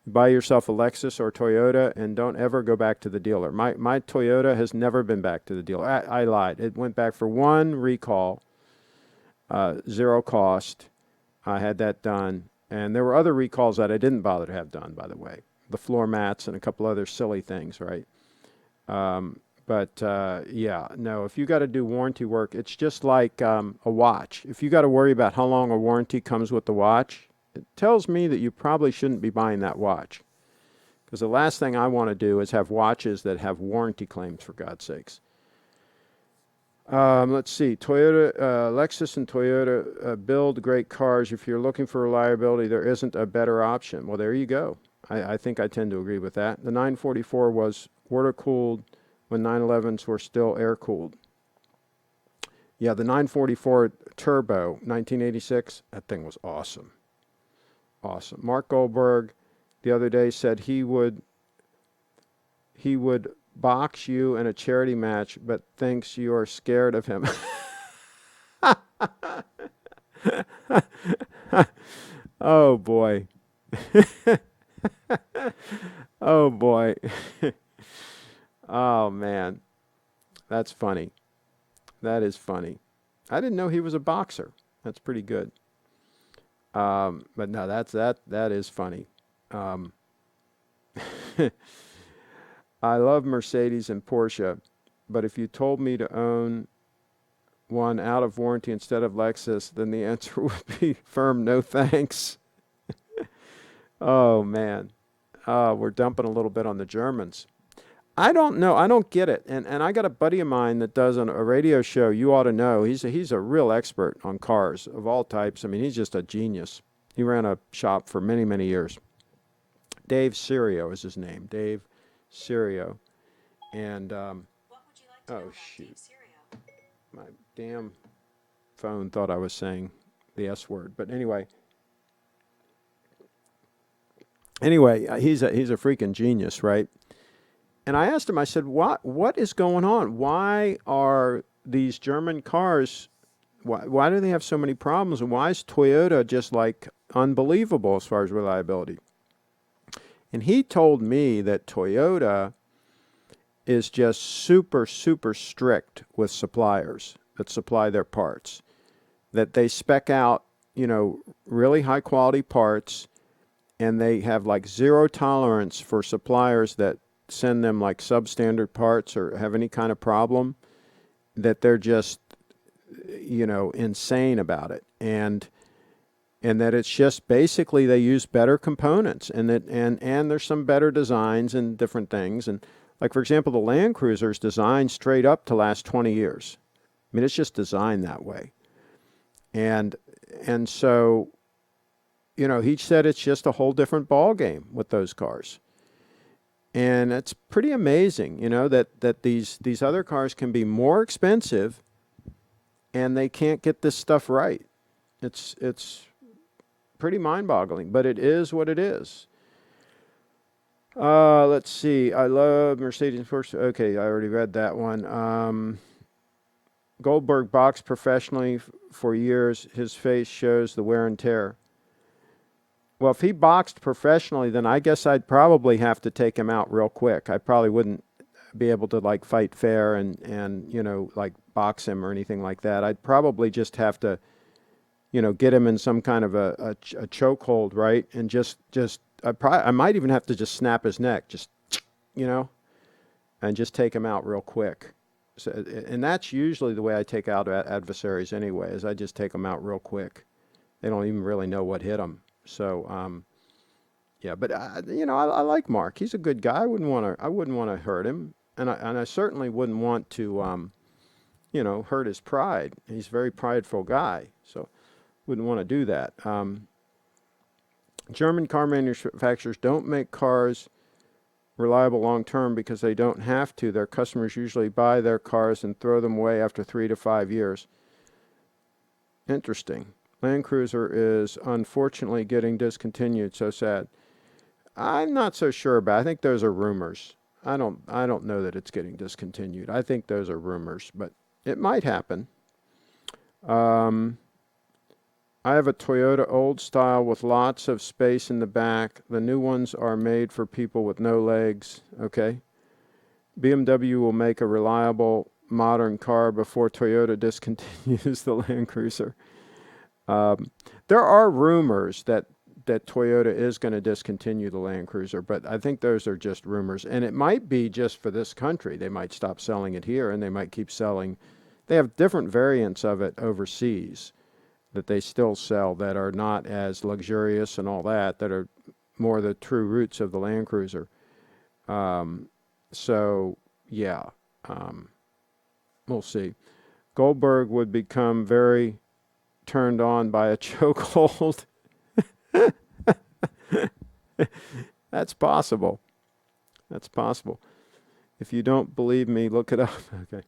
Buy yourself a Lexus or Toyota and don't ever go back to the dealer. My Toyota has never been back to the dealer. I lied. It went back for one recall, zero cost. I had that done. And there were other recalls that I didn't bother to have done, by the way. The floor mats and a couple other silly things, right? Yeah, no, if you got to do warranty work, it's just like a watch. If you got to worry about how long a warranty comes with the watch, it tells me that you probably shouldn't be buying that watch. Because the last thing I want to do is have watches that have warranty claims, for God's sakes. Let's see. Lexus and Toyota build great cars. If you're looking for reliability, there isn't a better option. Well, there you go. I think I tend to agree with that. The 944 was water-cooled when 911s were still air-cooled. Yeah, the 944 Turbo, 1986, that thing was awesome. Awesome. Mark Goldberg the other day said he would box you in a charity match, but thinks you are scared of him. Oh boy. Oh boy. Oh man. That's funny. That is funny. I didn't know he was a boxer. That's pretty good. But no, that is funny. I love Mercedes and Porsche, but if you told me to own one out of warranty instead of Lexus, then the answer would be firm no thanks. Oh man. We're dumping a little bit on the Germans. I don't know. I don't get it. And I got a buddy of mine that does a radio show. You ought to know. He's a real expert on cars of all types. I mean, he's just a genius. He ran a shop for many, many years. Dave Serio is his name. Dave Serio. And, what would you like to know about shoot. Dave Serio? My damn phone thought I was saying the S word. But anyway, he's a freaking genius, right? And I asked him, I said, what is going on? Why are these German cars, why do they have so many problems? And why is Toyota just like unbelievable as far as reliability? And he told me that Toyota is just super, super strict with suppliers that supply their parts. That they spec out, really high quality parts, and they have like zero tolerance for suppliers that send them like substandard parts or have any kind of problem, that they're just, insane about it. And that it's just basically they use better components, and there's some better designs and different things. And like, for example, the Land Cruiser is designed straight up to last 20 years. I mean, it's just designed that way. And so, he said it's just a whole different ball game with those cars. And it's pretty amazing, that these other cars can be more expensive and they can't get this stuff right. It's pretty mind-boggling, but it is what it is. Let's see. I love Mercedes first. Okay, I already read that one. Goldberg boxed professionally for years. His face shows the wear and tear. Well, if he boxed professionally, then I guess I'd probably have to take him out real quick. I probably wouldn't be able to like fight fair and like box him or anything like that. I'd probably just have to, get him in some kind of a chokehold, right? And just I might even have to just snap his neck, and just take him out real quick. So, and that's usually the way I take out adversaries anyway, is I just take them out real quick. They don't even really know what hit them. So, yeah, but I like Mark. He's a good guy. I wouldn't want to hurt him, and I certainly wouldn't want to, hurt his pride. He's a very prideful guy, so wouldn't want to do that. German car manufacturers don't make cars reliable long term because they don't have to. Their customers usually buy their cars and throw them away after 3 to 5 years. Interesting. Land Cruiser is unfortunately getting discontinued. So sad. I'm not so sure about it. I think those are rumors. I don't know that it's getting discontinued. I think those are rumors, but it might happen. I have a Toyota old style with lots of space in the back. The new ones are made for people with no legs. Okay. BMW will make a reliable modern car before Toyota discontinues the Land Cruiser. There are rumors that Toyota is going to discontinue the Land Cruiser, but I think those are just rumors. And it might be just for this country. They might stop selling it here, and they might keep selling. They have different variants of it overseas that they still sell that are not as luxurious and all that are more the true roots of the Land Cruiser. So, yeah, we'll see. Goldberg would become very turned on by a chokehold. That's possible. That's possible. If you don't believe me, look it up. Okay.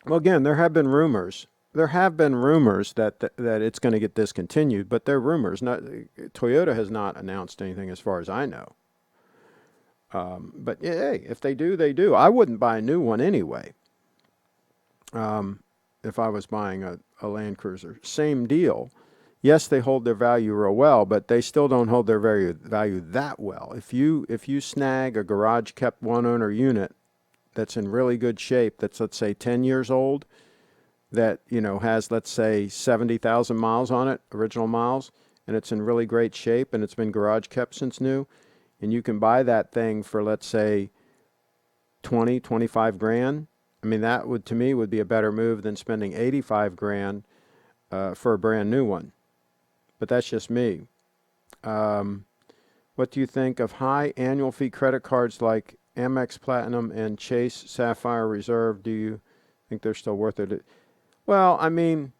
Well, again, there have been rumors. There have been rumors that it's going to get discontinued, but they're rumors. Toyota has not announced anything as far as I know. But hey, if they do, they do. I wouldn't buy a new one anyway. If I was buying a Land Cruiser, same deal. Yes, they hold their value real well, but they still don't hold their value that well. If you snag a garage kept one owner unit that's in really good shape, that's let's say 10 years old, that has let's say 70,000 miles on it, original miles, and it's in really great shape and it's been garage kept since new, and you can buy that thing for let's say 25 grand. I mean, that would to me would be a better move than spending 85 grand for a brand new one. But that's just me. What do you think of high annual fee credit cards like Amex Platinum and Chase Sapphire Reserve? Do you think they're still worth it? Well, I mean,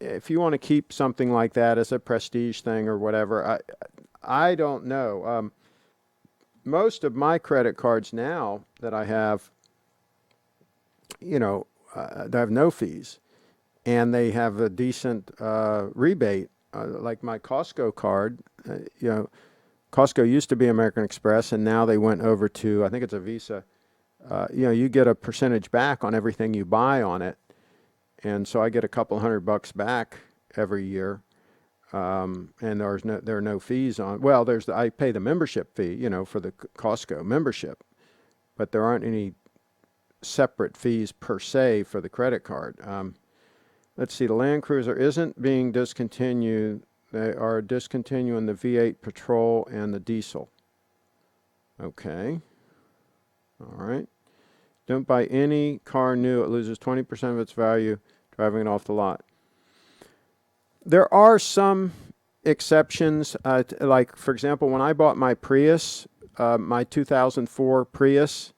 if you want to keep something like that as a prestige thing or whatever, I don't know. Most of my credit cards now that I have, they have no fees, and they have a decent rebate. Like my Costco card, Costco used to be American Express, and now they went over to, I think it's a Visa. You get a percentage back on everything you buy on it, and so I get a couple $100 back every year. And there are no fees on. Well, I pay the membership fee, for the Costco membership, but there aren't any separate fees per se for the credit card. Let's see, the Land Cruiser isn't being discontinued. They are discontinuing the V8 Patrol and the diesel. Okay. All right. Don't buy any car new. It loses 20% of its value driving it off the lot. There are some exceptions. Like, for example, when I bought my Prius, my 2004 Prius,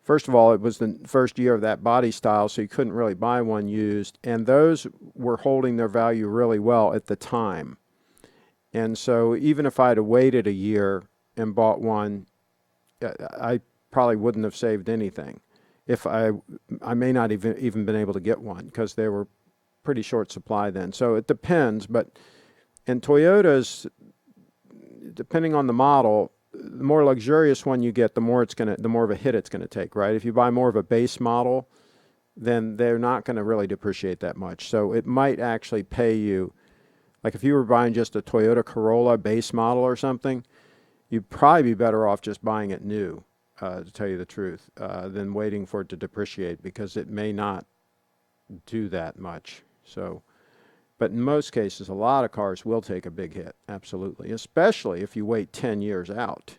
first of all, it was the first year of that body style, so you couldn't really buy one used. And those were holding their value really well at the time. And so even if I had waited a year and bought one, I probably wouldn't have saved anything. If I may not even been able to get one because they were pretty short supply then. So it depends. But in Toyotas, depending on the model, the more luxurious one you get, the more of a hit it's gonna take, right? If you buy more of a base model, then they're not gonna really depreciate that much. So it might actually pay you, like if you were buying just a Toyota Corolla base model or something, you'd probably be better off just buying it new, to tell you the truth, than waiting for it to depreciate, because it may not do that much. So, but in most cases, a lot of cars will take a big hit, absolutely, especially if you wait 10 years out.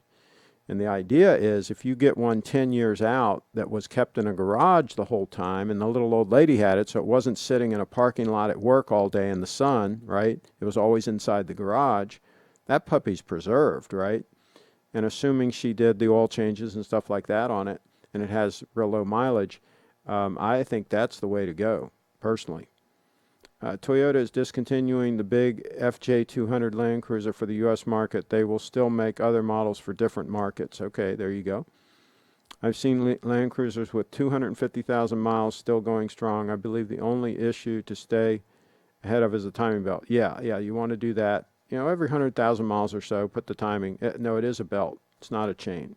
And the idea is if you get one 10 years out that was kept in a garage the whole time, and the little old lady had it, so it wasn't sitting in a parking lot at work all day in the sun, right? It was always inside the garage. That puppy's preserved, right? And assuming she did the oil changes and stuff like that on it, and it has real low mileage, I think that's the way to go, personally. Toyota is discontinuing the big FJ200 Land Cruiser for the U.S. market. They will still make other models for different markets. Okay, there you go. I've seen Land Cruisers with 250,000 miles still going strong. I believe the only issue to stay ahead of is the timing belt. Yeah, you want to do that. You know, every 100,000 miles or so, put the timing. No, it is a belt. It's not a chain.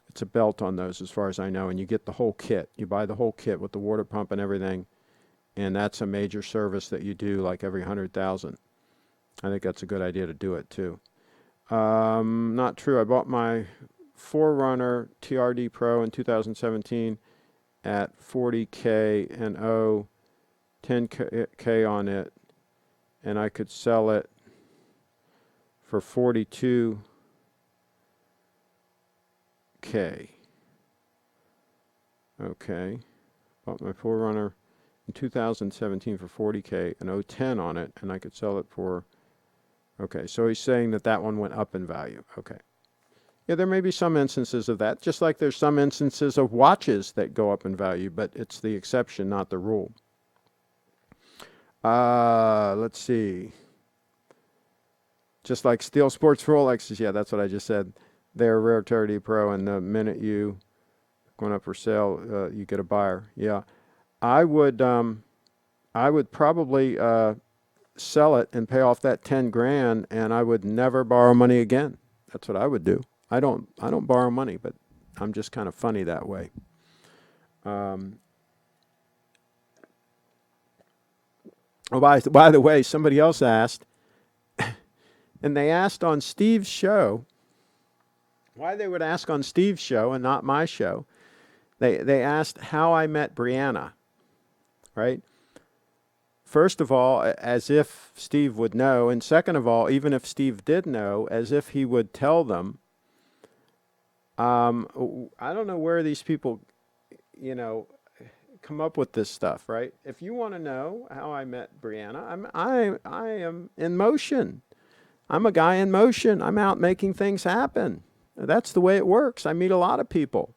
It's a belt on those as far as I know, and you get the whole kit. You buy the whole kit with the water pump and everything, and that's a major service that you do like every 100,000. I think that's a good idea to do it too. Not true. I bought my Forerunner TRD Pro in 2017 at 40K and owe 10K on it, and I could sell it for 42K. Okay. Bought my Forerunner in 2017 for 40K and owe 10 on it, and I could sell it for... Okay, so he's saying that that one went up in value. Okay. Yeah, there may be some instances of that, just like there's some instances of watches that go up in value, but it's the exception, not the rule. Let's see. Just like Steel Sports Rolexes, yeah, that's what I just said. They're Rare TRD Pro, and the minute you going up for sale, you get a buyer. Yeah, I would probably sell it and pay off that 10 grand, and I would never borrow money again. That's what I would do. I don't borrow money, but I'm just kind of funny that way. Oh, by the way, somebody else asked, and they asked on Steve's show, why they would ask on Steve's show and not my show. They asked how I met Brianna, right? First of all, as if Steve would know, and second of all, even if Steve did know, as if he would tell them. I don't know where these people, come up with this stuff, right? If you want to know how I met Brianna, I am in motion. I'm a guy in motion. I'm out making things happen. That's the way it works. I meet a lot of people.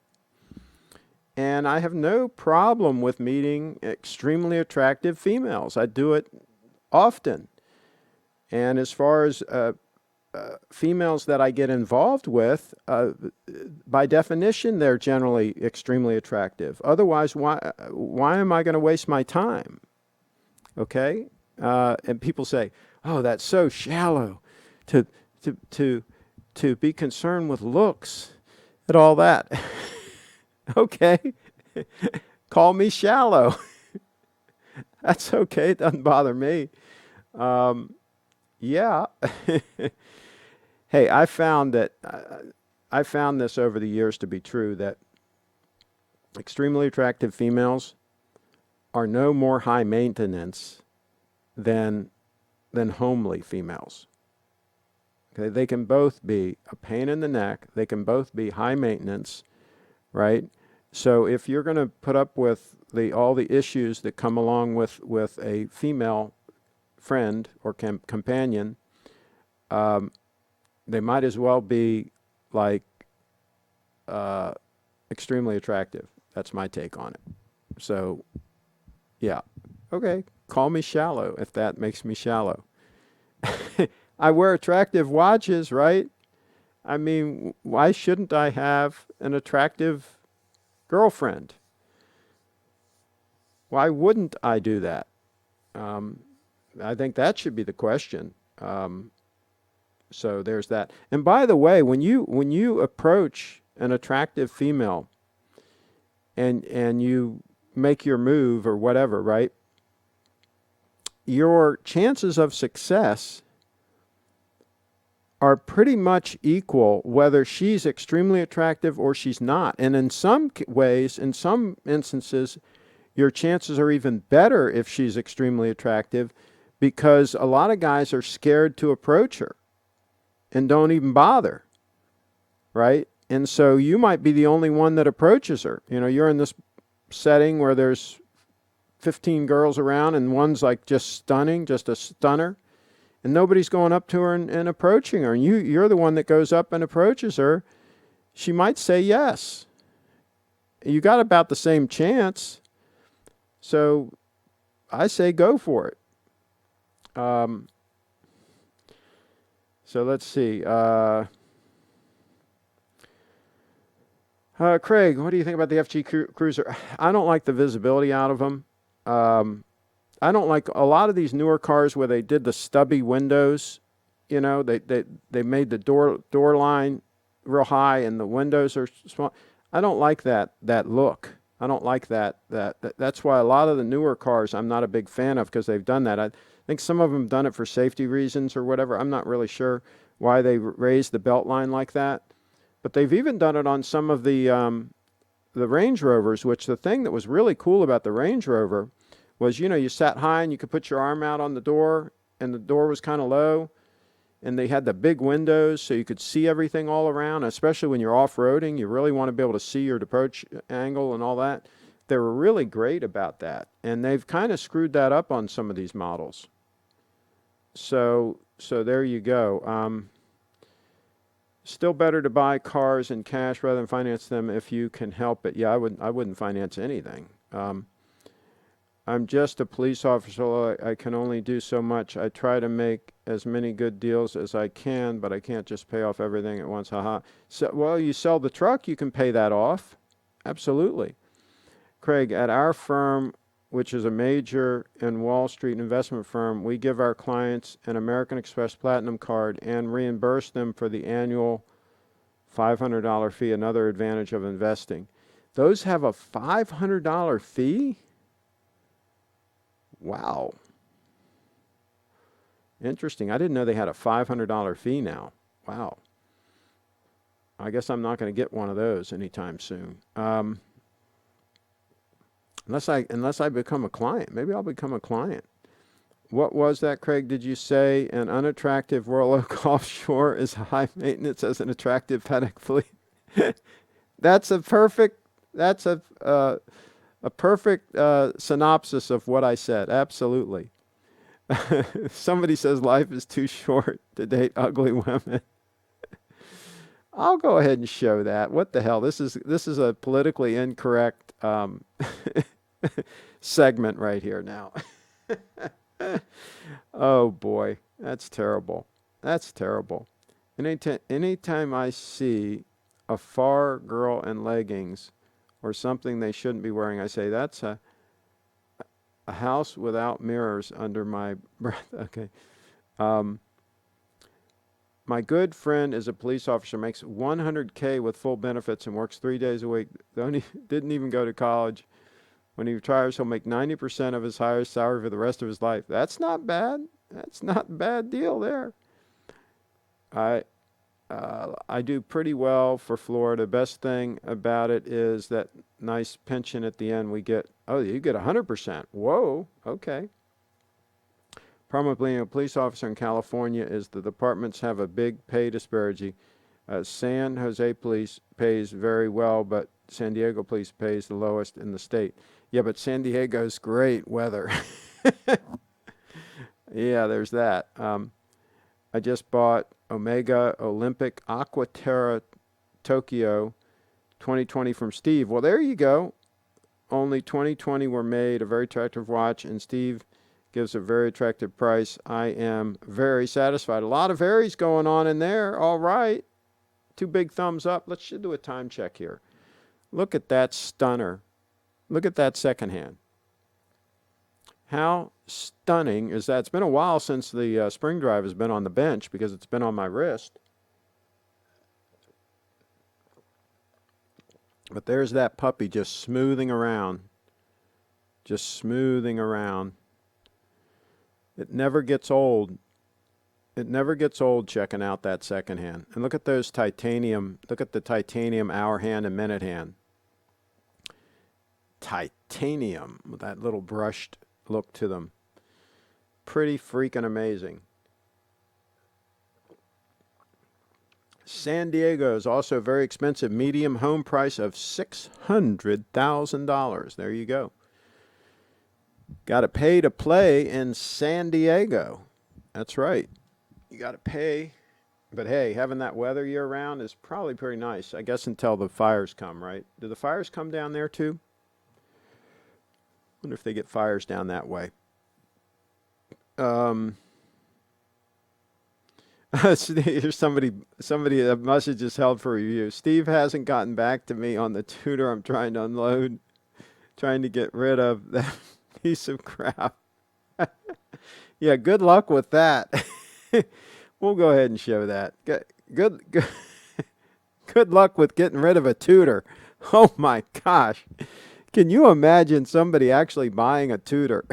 And I have no problem with meeting extremely attractive females. I do it often. And as far as females that I get involved with, by definition, they're generally extremely attractive. Otherwise, why am I going to waste my time? Okay? And people say, "Oh, that's so shallow to be concerned with looks and all that." Okay, call me shallow. That's okay. It doesn't bother me. Yeah. Hey, I found this over the years to be true, that extremely attractive females are no more high maintenance than homely females. Okay, they can both be a pain in the neck. They can both be high maintenance, right? So if you're going to put up with all the issues that come along with a female friend or companion, they might as well be like extremely attractive. That's my take on it. So, yeah. Okay, call me shallow if that makes me shallow. I wear attractive watches, right? I mean, why shouldn't I have an attractive girlfriend? Why wouldn't I do that? I think that should be the question. So there's that. And by the way, when you approach an attractive female and you make your move or whatever, right? Your chances of success are pretty much equal whether she's extremely attractive or she's not. And in some ways, in some instances, your chances are even better if she's extremely attractive, because a lot of guys are scared to approach her and don't even bother, right? And so you might be the only one that approaches her. You're in this setting where there's 15 girls around and one's like just stunning, just a stunner. And nobody's going up to her and approaching her. And you're the one that goes up and approaches her. She might say yes. You got about the same chance. So I say go for it. So let's see. Craig, what do you think about the FG Cruiser? I don't like the visibility out of them. I don't like a lot of these newer cars where they did the stubby windows. You know, they made the door line real high and the windows are small. I don't like that look. I don't like that's why a lot of the newer cars I'm not a big fan of, because they've done that. I think some of them done it for safety reasons or whatever. I'm not really sure why they raised the belt line like that. But they've even done it on some of the Range Rovers, which the thing that was really cool about the Range Rover was, you sat high and you could put your arm out on the door and the door was kind of low, and they had the big windows so you could see everything all around, especially when you're off-roading. You really want to be able to see your approach angle and all that. They were really great about that, and they've kind of screwed that up on some of these models. So there you go. Still better to buy cars in cash rather than finance them if you can help it. Yeah, I wouldn't finance anything. I'm just a police officer, so I can only do so much. I try to make as many good deals as I can, but I can't just pay off everything at once. Haha. So, well, you sell the truck, you can pay that off. Absolutely. Craig, at our firm, which is a major and Wall Street investment firm, we give our clients an American Express Platinum card and reimburse them for the annual $500 fee, another advantage of investing. Those have a $500 fee? Wow. Interesting. I didn't know they had a $500 fee now. Wow. I guess I'm not going to get one of those anytime soon. Unless I become a client. Maybe I'll become a client. What was that, Craig? Did you say an unattractive Royal Oak offshore is high maintenance as an attractive paddock fleet? That's a perfect synopsis of what I said. Absolutely. Somebody says life is too short to date ugly women. I'll go ahead and show that. What the hell? This is a politically incorrect segment right here now. Oh boy, that's terrible. That's terrible. Anytime I see a far girl in leggings or something they shouldn't be wearing, I say that's a house without mirrors under my breath. Okay. My good friend is a police officer, makes $100K with full benefits and works 3 days a week. Didn't even go to college. When he retires, he'll make 90% of his highest salary for the rest of his life. That's not bad. That's not a bad deal there. I do pretty well for Florida. Best thing about it is that nice pension at the end we get. Oh, you get 100%. Whoa, okay. Problem with being a police officer in California is the departments have a big pay disparity. San Jose Police pays very well, but San Diego Police pays the lowest in the state. Yeah, but San Diego's great weather. Yeah, there's that. I just bought Omega Olympic Aquaterra Tokyo 2020 from Steve. Well, there you go. Only 2020 were made, a very attractive watch, and Steve gives a very attractive price. I am very satisfied. A lot of Aries going on in there. All right. 2 big thumbs up. Let's do a time check here. Look at that stunner. Look at that secondhand. How stunning is that? It's been a while since the spring drive has been on the bench because it's been on my wrist. But there's that puppy just smoothing around. Just smoothing around. It never gets old. It never gets old checking out that second hand. And look at those titanium. Look at the titanium hour hand and minute hand. Titanium with that little brushed look to them. Pretty freaking amazing. San Diego is also very expensive. Medium home price of $600,000. There you go. Got to pay to play in San Diego. That's right. You got to pay. But hey, having that weather year round is probably pretty nice. I guess until the fires come, right? Do the fires come down there too? Wonder if they get fires down that way. Here's somebody a message is held for review. Steve hasn't gotten back to me on the tutor I'm trying to unload, trying to get rid of that piece of crap. Yeah, good luck with that. We'll go ahead and show that. Good, good luck with getting rid of a tutor. Oh my gosh. Can you imagine somebody actually buying a tutor?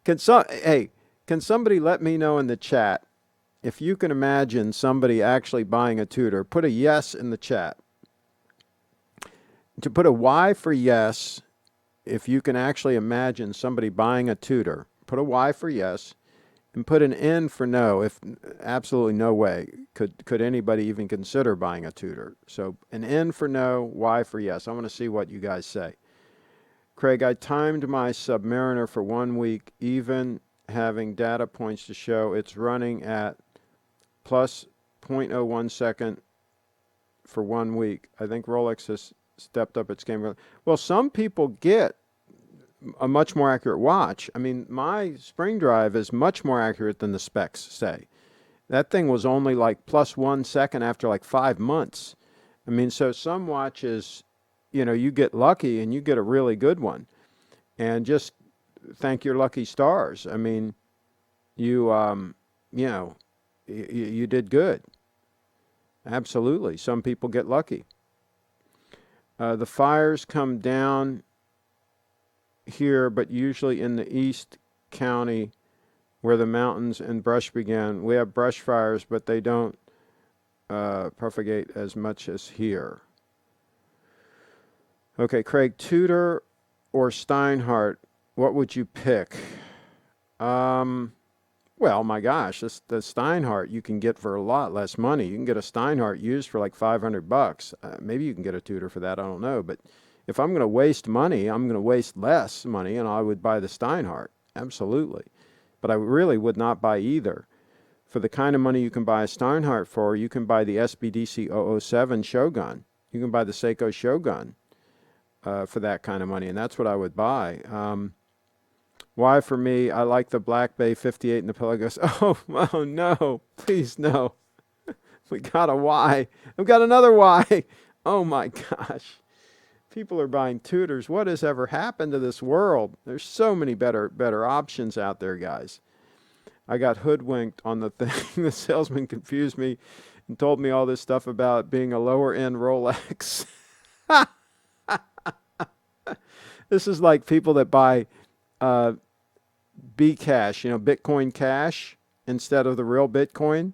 Can somebody let me know in the chat if you can imagine somebody actually buying a tutor? Put a yes in the chat. To put a Y for yes, if you can actually imagine somebody buying a tutor, put a Y for yes, and put an N for no. If absolutely no way could anybody even consider buying a tutor. So an N for no, Y for yes. I want to see what you guys say. Craig, I timed my Submariner for 1 week, even having data points to show it's running at plus 0.01 second for 1 week. I think Rolex has stepped up its game. Well, some people get a much more accurate watch. I mean, my spring drive is much more accurate than the specs say. That thing was only like plus 1 second after like 5 months. I mean, so some watches, you get lucky and you get a really good one. And just thank your lucky stars. I mean, you did good. Absolutely. Some people get lucky. The fires come down here, but usually in the East County where the mountains and brush begin. We have brush fires, but they don't propagate as much as here. Okay, Craig, Tudor or Steinhardt, what would you pick? Well, my gosh, the Steinhardt you can get for a lot less money. You can get a Steinhardt used for like $500. Maybe you can get a Tudor for that. I don't know. But if I'm going to waste money, I'm going to waste less money, and I would buy the Steinhardt. Absolutely. But I really would not buy either. For the kind of money you can buy a Steinhardt for, you can buy the SBDC007 Shogun. You can buy the Seiko Shogun for that kind of money, and that's what I would buy. Why for me? I like the Black Bay 58 and the Pelagos. Oh no, please no. We got a Y. I've got another Y. Oh my gosh. People are buying Tudors. What has ever happened to this world? There's so many better options out there, guys. I got hoodwinked on the thing. The salesman confused me and told me all this stuff about being a lower end Rolex. This is like people that buy Bcash, Bitcoin Cash instead of the real Bitcoin.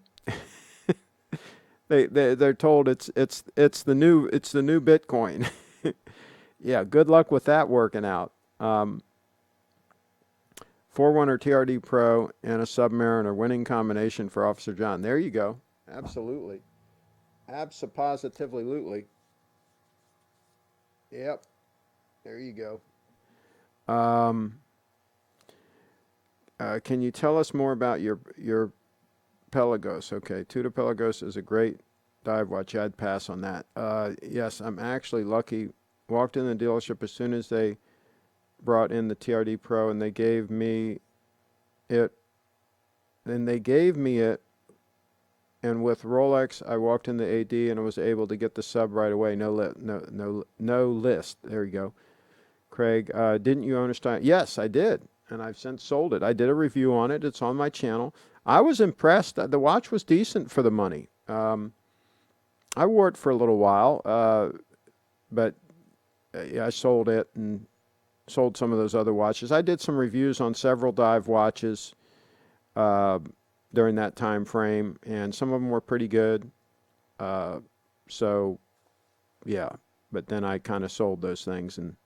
They're told it's the new Bitcoin. Yeah, good luck with that working out. 4-1 or TRD Pro and a Submariner, winning combination for Officer John. There you go. Absolutely. Abso-positively-lutely. Yep. There you go. Can you tell us more about your Pelagos? Okay, Tudor Pelagos is a great dive watch. I'd pass on that. Yes, I'm actually lucky. Walked in the dealership as soon as they brought in the TRD Pro, and they gave me it. And with Rolex, I walked in the AD and I was able to get the sub right away. No list. There you go. Craig, didn't you own a Stein? Yes, I did, and I've since sold it. I did a review on it. It's on my channel. I was impressed. The watch was decent for the money. I wore it for a little while, but I sold it and sold some of those other watches. I did some reviews on several dive watches during that time frame, and some of them were pretty good. So, yeah, but then I kind of sold those things and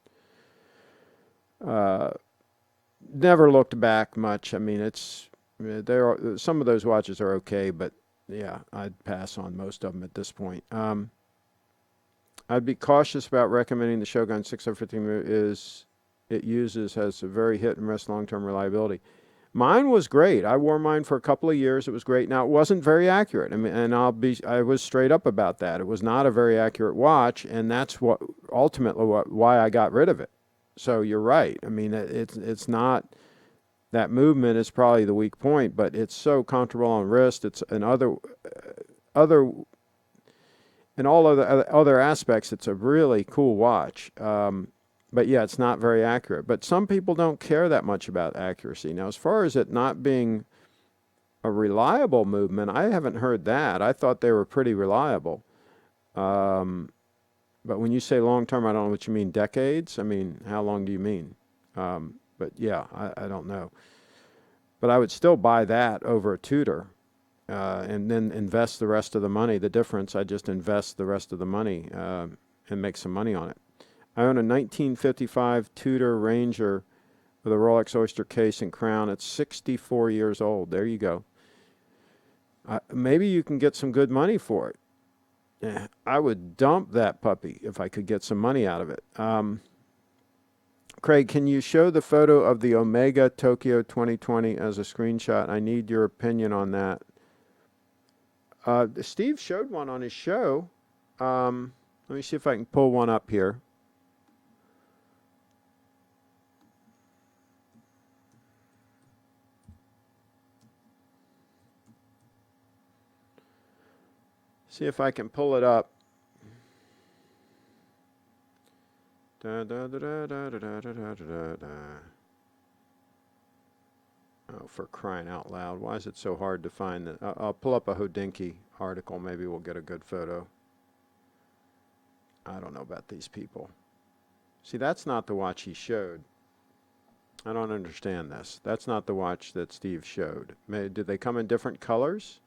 never looked back much. I mean, some of those watches are okay, but yeah, I'd pass on most of them at this point. I'd be cautious about recommending the Shogun 6015 it has a very hit and miss long-term reliability. Mine was great. I wore mine for a couple of years. It was great. Now, it wasn't very accurate. I mean, and I was straight up about that. It was not a very accurate watch, and that's why I got rid of it. So you're right. I mean, it's not that movement is probably the weak point, but it's so comfortable on wrist. It's in other in all other aspects, it's a really cool watch. But yeah, it's not very accurate. But some people don't care that much about accuracy. Now, as far as it not being a reliable movement, I haven't heard that. I thought they were pretty reliable. But when you say long term, I don't know what you mean. Decades? I mean, how long do you mean? But yeah, I don't know. But I would still buy that over a Tudor, and then invest the rest of the money. The difference, I just invest the rest of the money and make some money on it. I own a 1955 Tudor Ranger with a Rolex Oyster case and crown. It's 64 years old. There you go. Maybe you can get some good money for it. I would dump that puppy if I could get some money out of it. Craig, can you show the photo of the Omega Tokyo 2020 as a screenshot? I need your opinion on that. Steve showed one on his show. Let me see if I can pull one up here. See if I can pull it up. Oh, for crying out loud. Why is it so hard to find that? I'll pull up a Hodinkee article. Maybe we'll get a good photo. I don't know about these people. See, that's not the watch he showed. I don't understand this. That's not the watch that Steve showed. Did they come in different colors?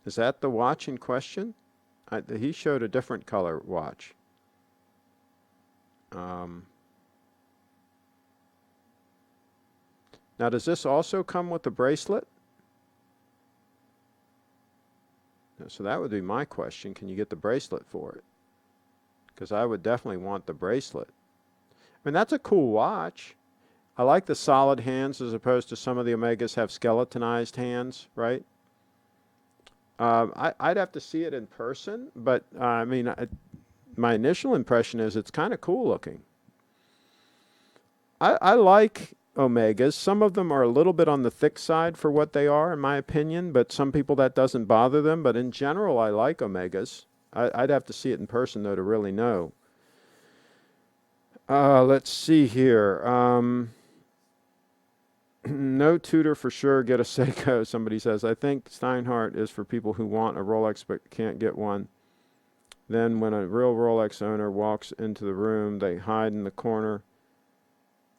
Is that the watch in question? He showed a different color watch. Now, does this also come with the bracelet? So that would be my question. Can you get the bracelet for it? Because I would definitely want the bracelet. I mean, that's a cool watch. I like the solid hands as opposed to some of the Omegas have skeletonized hands, right? I'd have to see it in person, but I mean, my initial impression is it's kind of cool looking. I like Omegas. Some of them are a little bit on the thick side for what they are, in my opinion, but some people that doesn't bother them. But in general, I like Omegas. I'd have to see it in person, though, to really know. Let's see here. No Tudor for sure. Get a Seiko, somebody says. I think Steinhardt is for people who want a Rolex but can't get one. Then when a real Rolex owner walks into the room, they hide in the corner.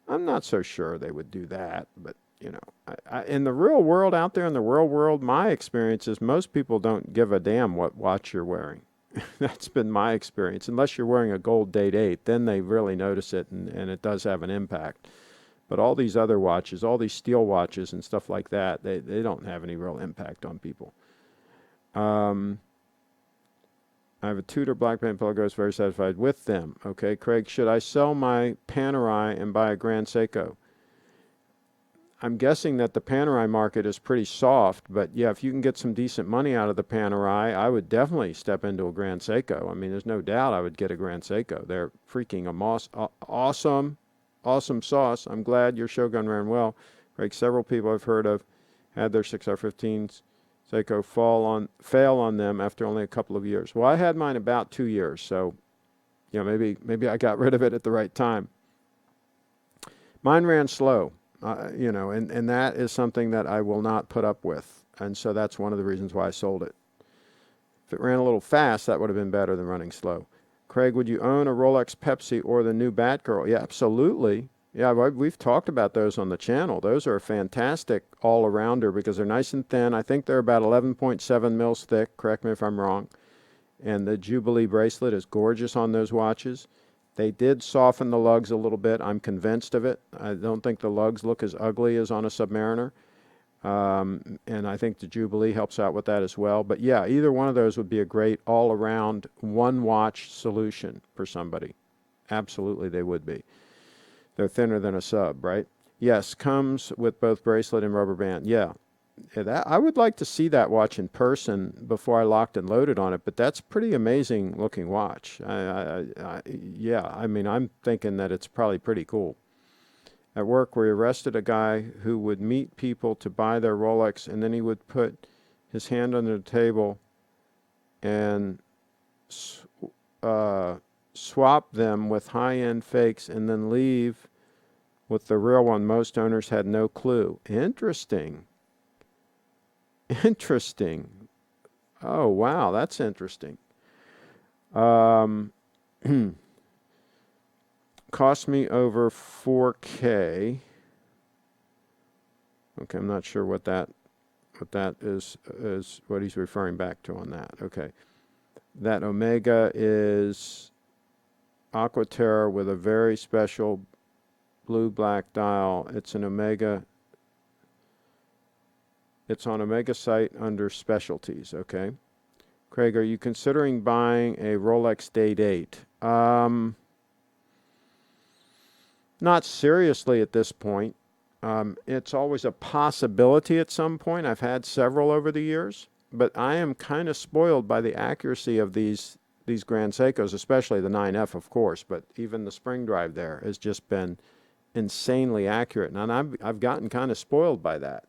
I'm not so sure they would do that, but you know, in the real world, out there in the real world, my experience is most people don't give a damn what watch you're wearing. That's been my experience. Unless you're wearing a gold date 8, then they really notice it, and it does have an impact. But all these other watches, all these steel watches and stuff like that, they don't have any real impact on people. I have a Tudor black band pillow, goes very satisfied with them. Okay, Craig, should I sell my Panerai and buy a Grand Seiko? I'm guessing that the Panerai market is pretty soft, but yeah, if you can get some decent money out of the Panerai, I would definitely step into a Grand Seiko. I mean, there's no doubt I would get a Grand Seiko. They're freaking awesome sauce. I'm glad your Shogun ran well. Craig, several people I've heard of had their 6R15s Seiko fail on them after only a couple of years. Well, I had mine about 2 years, so you know, maybe I got rid of it at the right time. Mine ran slow, you know, and that is something that I will not put up with, and so that's one of the reasons why I sold it. If it ran a little fast, that would have been better than running slow. Craig, would you own a Rolex Pepsi or the new Batgirl? Yeah, absolutely. Yeah, we've talked about those on the channel. Those are a fantastic all-arounder because they're nice and thin. I think they're about 11.7 mils thick. Correct me if I'm wrong. And the Jubilee bracelet is gorgeous on those watches. They did soften the lugs a little bit. I'm convinced of it. I don't think the lugs look as ugly as on a Submariner. And I think the Jubilee helps out with that as well. But yeah, either one of those would be a great all-around one-watch solution for somebody. Absolutely, they would be. They're thinner than a sub, right? Yes, comes with both bracelet and rubber band. Yeah, Yeah, that I would like to see that watch in person before I locked and loaded on it, but that's pretty amazing looking watch. Yeah, I mean, I'm thinking that it's probably pretty cool. At work, we arrested a guy who would meet people to buy their Rolex, and then he would put his hand under the table and swap them with high-end fakes and then leave with the real one. Most owners had no clue. Interesting. Interesting. Oh, wow, that's interesting. Cost me over 4K. Okay, I'm not sure what that is what he's referring back to on that. Okay. That Omega is Aquaterra with a very special blue-black dial. It's an Omega. It's on Omega site under specialties. Okay. Craig, are you considering buying a Rolex Date 8? Not seriously at this point. It's always a possibility at some point. I've had several over the years, but I am kind of spoiled by the accuracy of these Grand Seikos, especially the 9F, of course, but even the spring drive there has just been insanely accurate, and I've gotten kind of spoiled by that.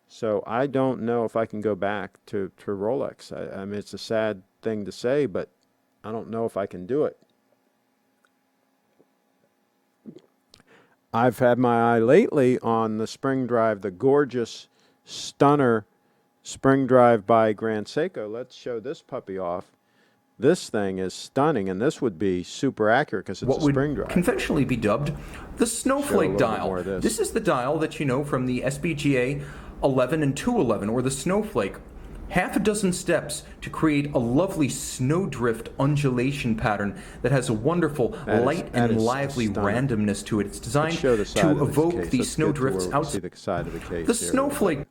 So I don't know if I can go back to Rolex. I mean, it's a sad thing to say, but I don't know if I can do it. I've had my eye lately on the spring drive, the gorgeous Stunner spring drive by Grand Seiko. Let's show this puppy off. This thing is stunning, and this would be super accurate because it's what a spring drive. Would conventionally be dubbed the snowflake dial. This is the dial that you know from the SBGA 11 and 211, or the snowflake. Half a dozen steps to create a lovely snowdrift undulation pattern that has a wonderful light and lively randomness to it. It's designed to evoke the snowdrifts outside. The snowflake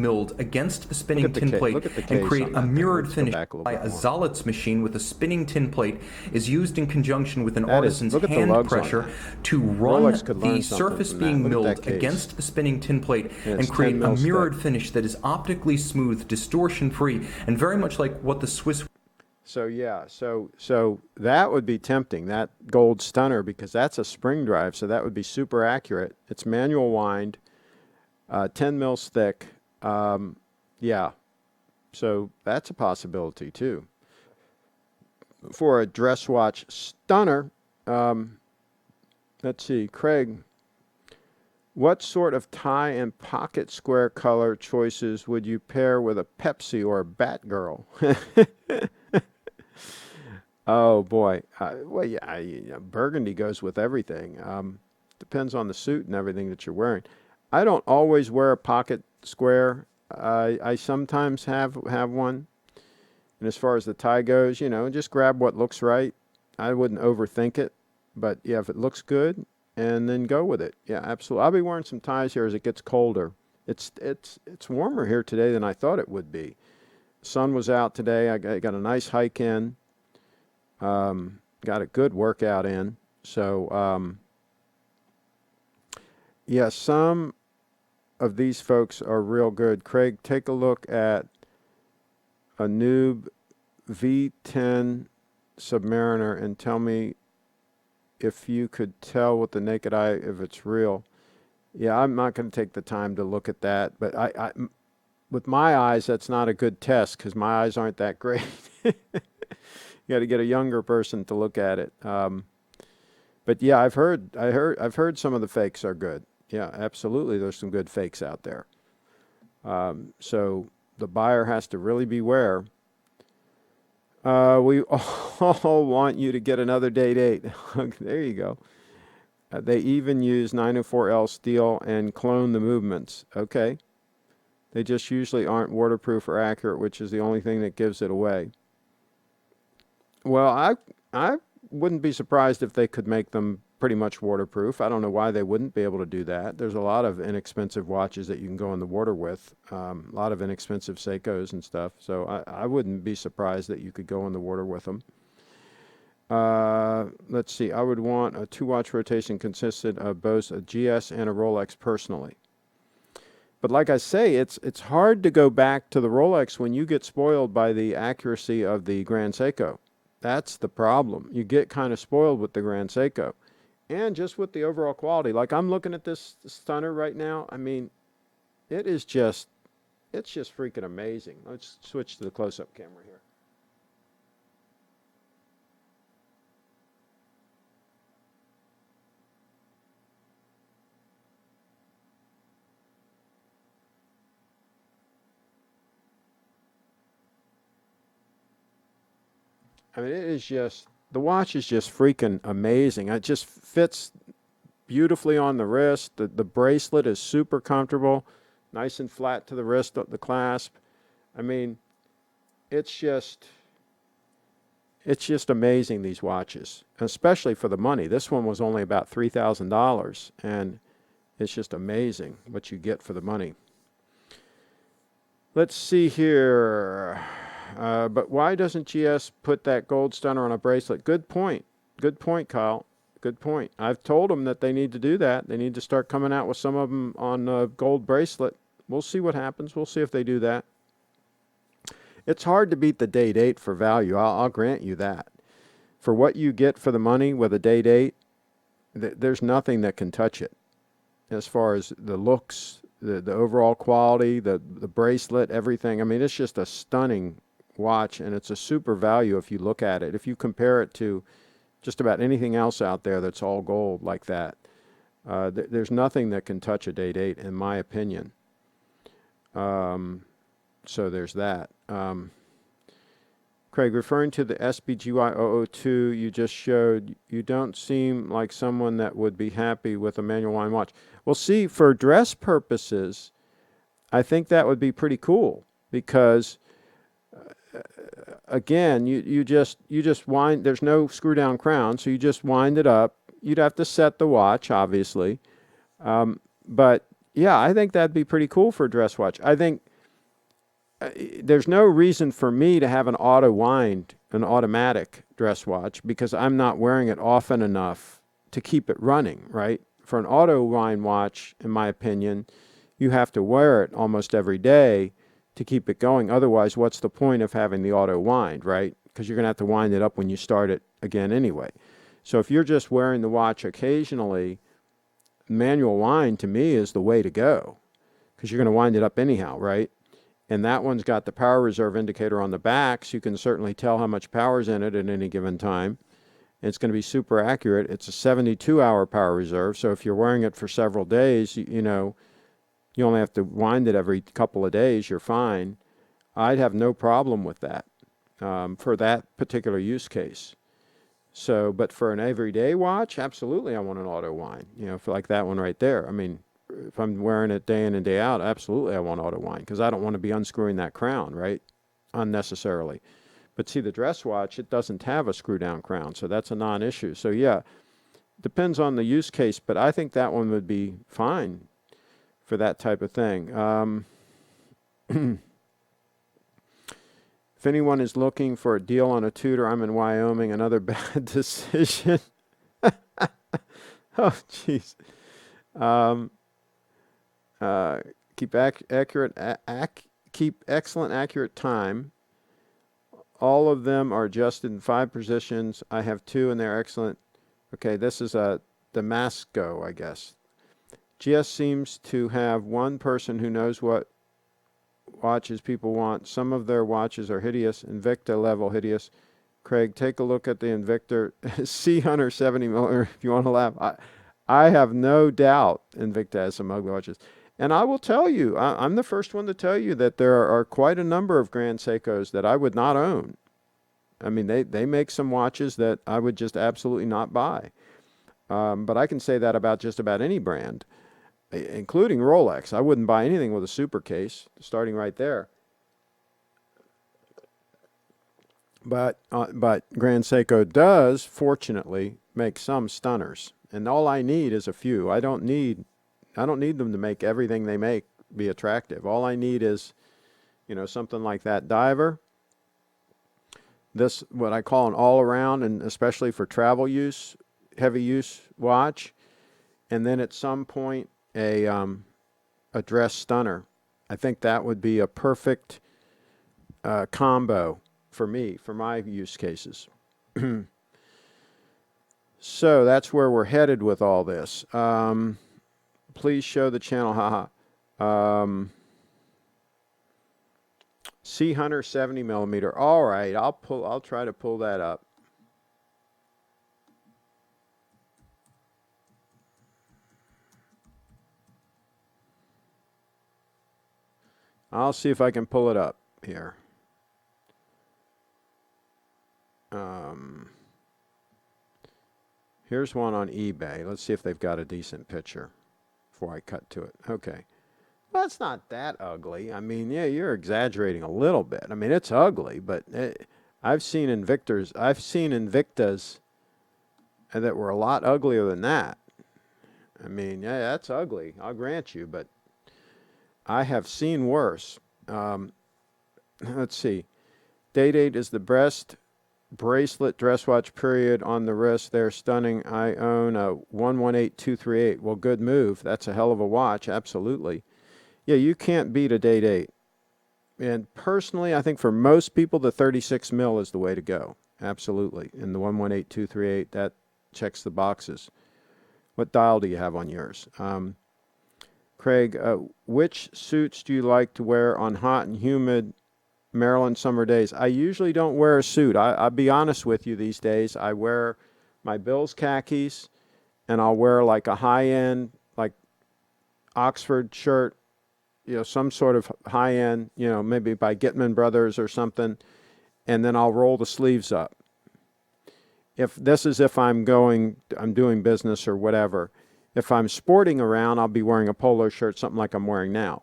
milled against the spinning tin plate and create a mirrored finish by a Zolitz machine with a spinning tin plate is used in conjunction with an artisan's hand pressure to run the surface being milled against the spinning tin plate and create a mirrored finish that is optically smooth, distortion free, and very much like what the Swiss. So yeah, so that would be tempting, that gold Stunner, because that's a spring drive, so that would be super accurate. It's manual wind, 10 mils thick. Yeah, so that's a possibility too. For a dress watch Stunner, let's see, Craig, what sort of tie and pocket square color choices would you pair with a Pepsi or a Batgirl? Oh boy, well yeah, burgundy goes with everything. Depends on the suit and everything that you're wearing. I don't always wear a pocket square. I sometimes have one. And as far as the tie goes, you know, just grab what looks right. I wouldn't overthink it, but yeah, if it looks good, and then go with it. Yeah, absolutely. I'll be wearing some ties here as it gets colder. It's warmer here today than I thought it would be. Sun was out today. I got a nice hike in. Got a good workout in. So yeah, some of these folks are real good. Craig, take a look at a Noob V10 Submariner and tell me if you could tell with the naked eye if it's real. Yeah, I'm not going to take the time to look at that, but I with my eyes, that's not a good test because my eyes aren't that great. You got to get a younger person to look at it. But yeah, I've heard some of the fakes are good. Yeah, absolutely. There's some good fakes out there. So the buyer has to really beware. We all want you to get another Date 8. There you go. They even use 904L steel and clone the movements. Okay. They just usually aren't waterproof or accurate, which is the only thing that gives it away. Well, I wouldn't be surprised if they could make them pretty much waterproof. I don't know why they wouldn't be able to do that. There's a lot of inexpensive watches that you can go in the water with, a lot of inexpensive Seikos and stuff. So I wouldn't be surprised that you could go in the water with them. Let's see. I would want a 2-watch rotation consistent of both a GS and a Rolex personally. But like I say, it's hard to go back to the Rolex when you get spoiled by the accuracy of the Grand Seiko. That's the problem. You get kind of spoiled with the Grand Seiko. And just with the overall quality. Like I'm looking at this stunner right now. I mean, it's just freaking amazing. Let's switch to the close-up camera here. I mean, it is just, the watch is just freaking amazing. It just fits beautifully on the wrist. The bracelet is super comfortable, nice and flat to the wrist, the clasp. I mean, it's just amazing, these watches, especially for the money. This one was only about $3,000, and it's just amazing what you get for the money. Let's see here. But why doesn't GS put that gold stunner on a bracelet? Good point. Good point, Kyle. Good point. I've told them that they need to do that. They need to start coming out with some of them on a gold bracelet. We'll see what happens. We'll see if they do that. It's hard to beat the day date for value. I'll grant you that. For what you get for the money with a day date, there's nothing that can touch it. As far as the looks, the overall quality, the bracelet, everything. I mean, it's just a stunning watch, and it's a super value if you look at it. If you compare it to just about anything else out there that's all gold like that, there's nothing that can touch a day date, in my opinion. So there's that. Craig, referring to the SBGY002 you just showed, you don't seem like someone that would be happy with a manual wind watch. Well, see, for dress purposes, I think that would be pretty cool because, again, you just wind. There's no screw down crown, so you just wind it up. You'd have to set the watch, obviously, but yeah, I think that'd be pretty cool for a dress watch. I think. There's no reason for me to have an automatic dress watch because I'm not wearing it often enough to keep it running, right? For an auto wind watch, in my opinion, you have to wear it almost every day to keep it going. Otherwise, what's the point of having the auto wind, right? Because you're going to have to wind it up when you start it again anyway. So if you're just wearing the watch occasionally, manual wind to me is the way to go because you're going to wind it up anyhow, right? And that one's got the power reserve indicator on the back, so you can certainly tell how much power's in it at any given time. And it's going to be super accurate. It's a 72-hour power reserve, so if you're wearing it for several days, you know, you only have to wind it every couple of days, you're fine. I'd have no problem with that for that particular use case. So, but for an everyday watch, absolutely I want an auto wind, you know, for like that one right there. I mean, if I'm wearing it day in and day out, absolutely I want auto wind because I don't want to be unscrewing that crown, right, unnecessarily. But see, the dress watch, it doesn't have a screw down crown, so that's a non-issue. So yeah, depends on the use case, but I think that one would be fine for that type of thing. If anyone is looking for a deal on a Tudor, I'm in Wyoming. Another bad decision. Oh, jeez. Keep excellent accurate time. All of them are adjusted in 5 positions. I have 2 and they're excellent. Okay, this is a Damasco, I guess. GS seems to have one person who knows what watches people want. Some of their watches are hideous, Invicta level hideous. Craig, take a look at the Invicta Sea Hunter 70mm if you want to laugh. I have no doubt Invicta has some ugly watches. And I will tell you, I'm the first one to tell you that there are quite a number of Grand Seikos that I would not own. I mean, they make some watches that I would just absolutely not buy. But I can say that about just about any brand, including Rolex. I wouldn't buy anything with a super case, starting right there. But Grand Seiko does, fortunately, make some stunners. And all I need is a few. I don't need them to make everything they make be attractive. All I need is, you know, something like that diver. This, what I call an all-around, and especially for travel use, heavy use watch. And then at some point, a a dress stunner. I think that would be a perfect combo for me, for my use cases. So that's where we're headed with all this. Please show the channel, haha. Sea Hunter 70 millimeter. All right, I'll try to pull that up. I'll see if I can pull it up here. Here's one on eBay. Let's see if they've got a decent picture before I cut to it. Okay. Well, it's not that ugly. I mean, yeah, you're exaggerating a little bit. I mean, it's ugly, but I've seen Invictas that were a lot uglier than that. I mean, yeah, that's ugly. I'll grant you, but I have seen worse. Let's see. Day-Date is the breast bracelet dress watch period on the wrist. They're stunning. I own a 118238. Well, good move. That's a hell of a watch. Absolutely. Yeah, you can't beat a Day-Date. And personally, I think for most people, the 36 mil is the way to go. Absolutely. And the 118238, that checks the boxes. What dial do you have on yours? Craig, which suits do you like to wear on hot and humid Maryland summer days? I usually don't wear a suit. I'll be honest with you these days. I wear my Bills khakis, and I'll wear like a high-end, like Oxford shirt, you know, some sort of high-end, you know, maybe by Gitman Brothers or something, and then I'll roll the sleeves up. If I'm doing business or whatever. If I'm sporting around, I'll be wearing a polo shirt, something like I'm wearing now.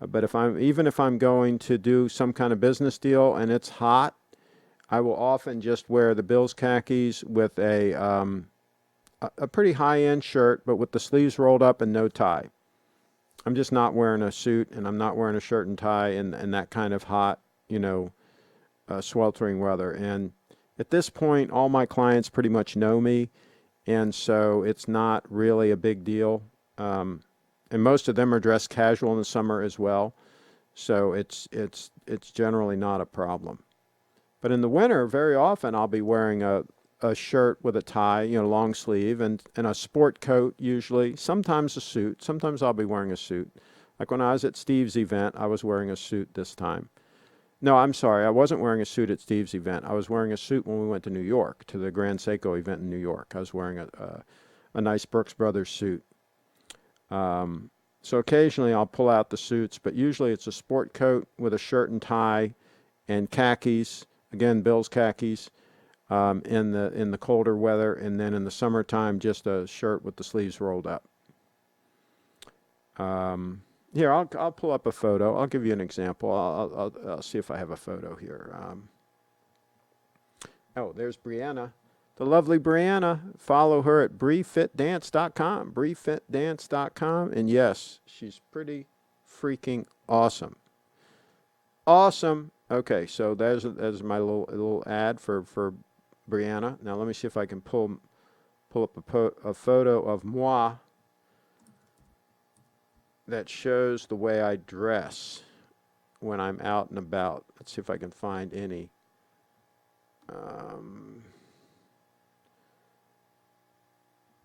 But even if I'm going to do some kind of business deal and it's hot, I will often just wear the Bills khakis with a pretty high-end shirt, but with the sleeves rolled up and no tie. I'm just not wearing a suit, and I'm not wearing a shirt and tie in that kind of hot, you know, sweltering weather. And at this point, all my clients pretty much know me, and so it's not really a big deal. And most of them are dressed casual in the summer as well, so it's generally not a problem. But in the winter, very often I'll be wearing a shirt with a tie, you know, long sleeve, and a sport coat usually. Sometimes a suit. Sometimes I'll be wearing a suit. Like when I was at Steve's event, I was wearing a suit this time. No, I'm sorry, I wasn't wearing a suit at Steve's event. I was wearing a suit when we went to New York, to the Grand Seiko event in New York. I was wearing a nice Brooks Brothers suit. So occasionally I'll pull out the suits, but usually it's a sport coat with a shirt and tie and khakis, again, Bill's khakis, in the colder weather, and then in the summertime, just a shirt with the sleeves rolled up. Here, I'll pull up a photo. I'll give you an example. I'll see if I have a photo here. Oh, there's Brianna. The lovely Brianna. Follow her at briefitdance.com. briefitdance.com. And yes, she's pretty freaking awesome. Awesome. Okay, so there's my little ad for Brianna. Now let me see if I can pull up a photo of moi that shows the way I dress when I'm out and about. Let's see if I can find any.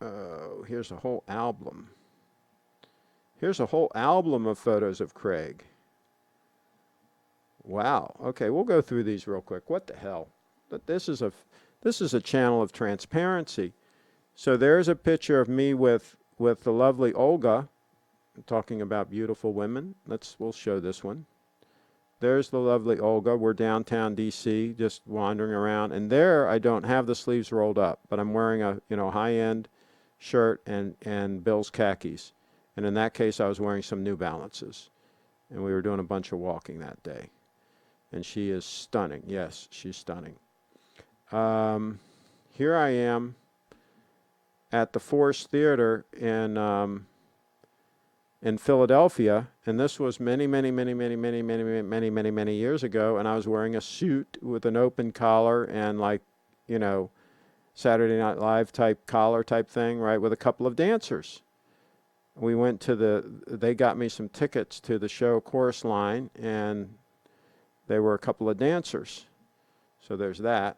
Oh, here's a whole album. Here's a whole album of photos of Craig. Wow. Okay, we'll go through these real quick. What the hell? This is a channel of transparency. So there's a picture of me with the lovely Olga, talking about beautiful women. We'll show this one. There's the lovely Olga. We're downtown DC, just wandering around. And there, I don't have the sleeves rolled up, but I'm wearing a high-end shirt and Bill's khakis. And in that case, I was wearing some New Balances. And we were doing a bunch of walking that day. And she is stunning. Yes, she's stunning. Here I am at the Forest Theater in Philadelphia, and this was many years ago, and I was wearing a suit with an open collar and Saturday Night Live type collar type thing, right, with a couple of dancers. we went to they got me some tickets to the show Chorus Line, and they were a couple of dancers. So there's that.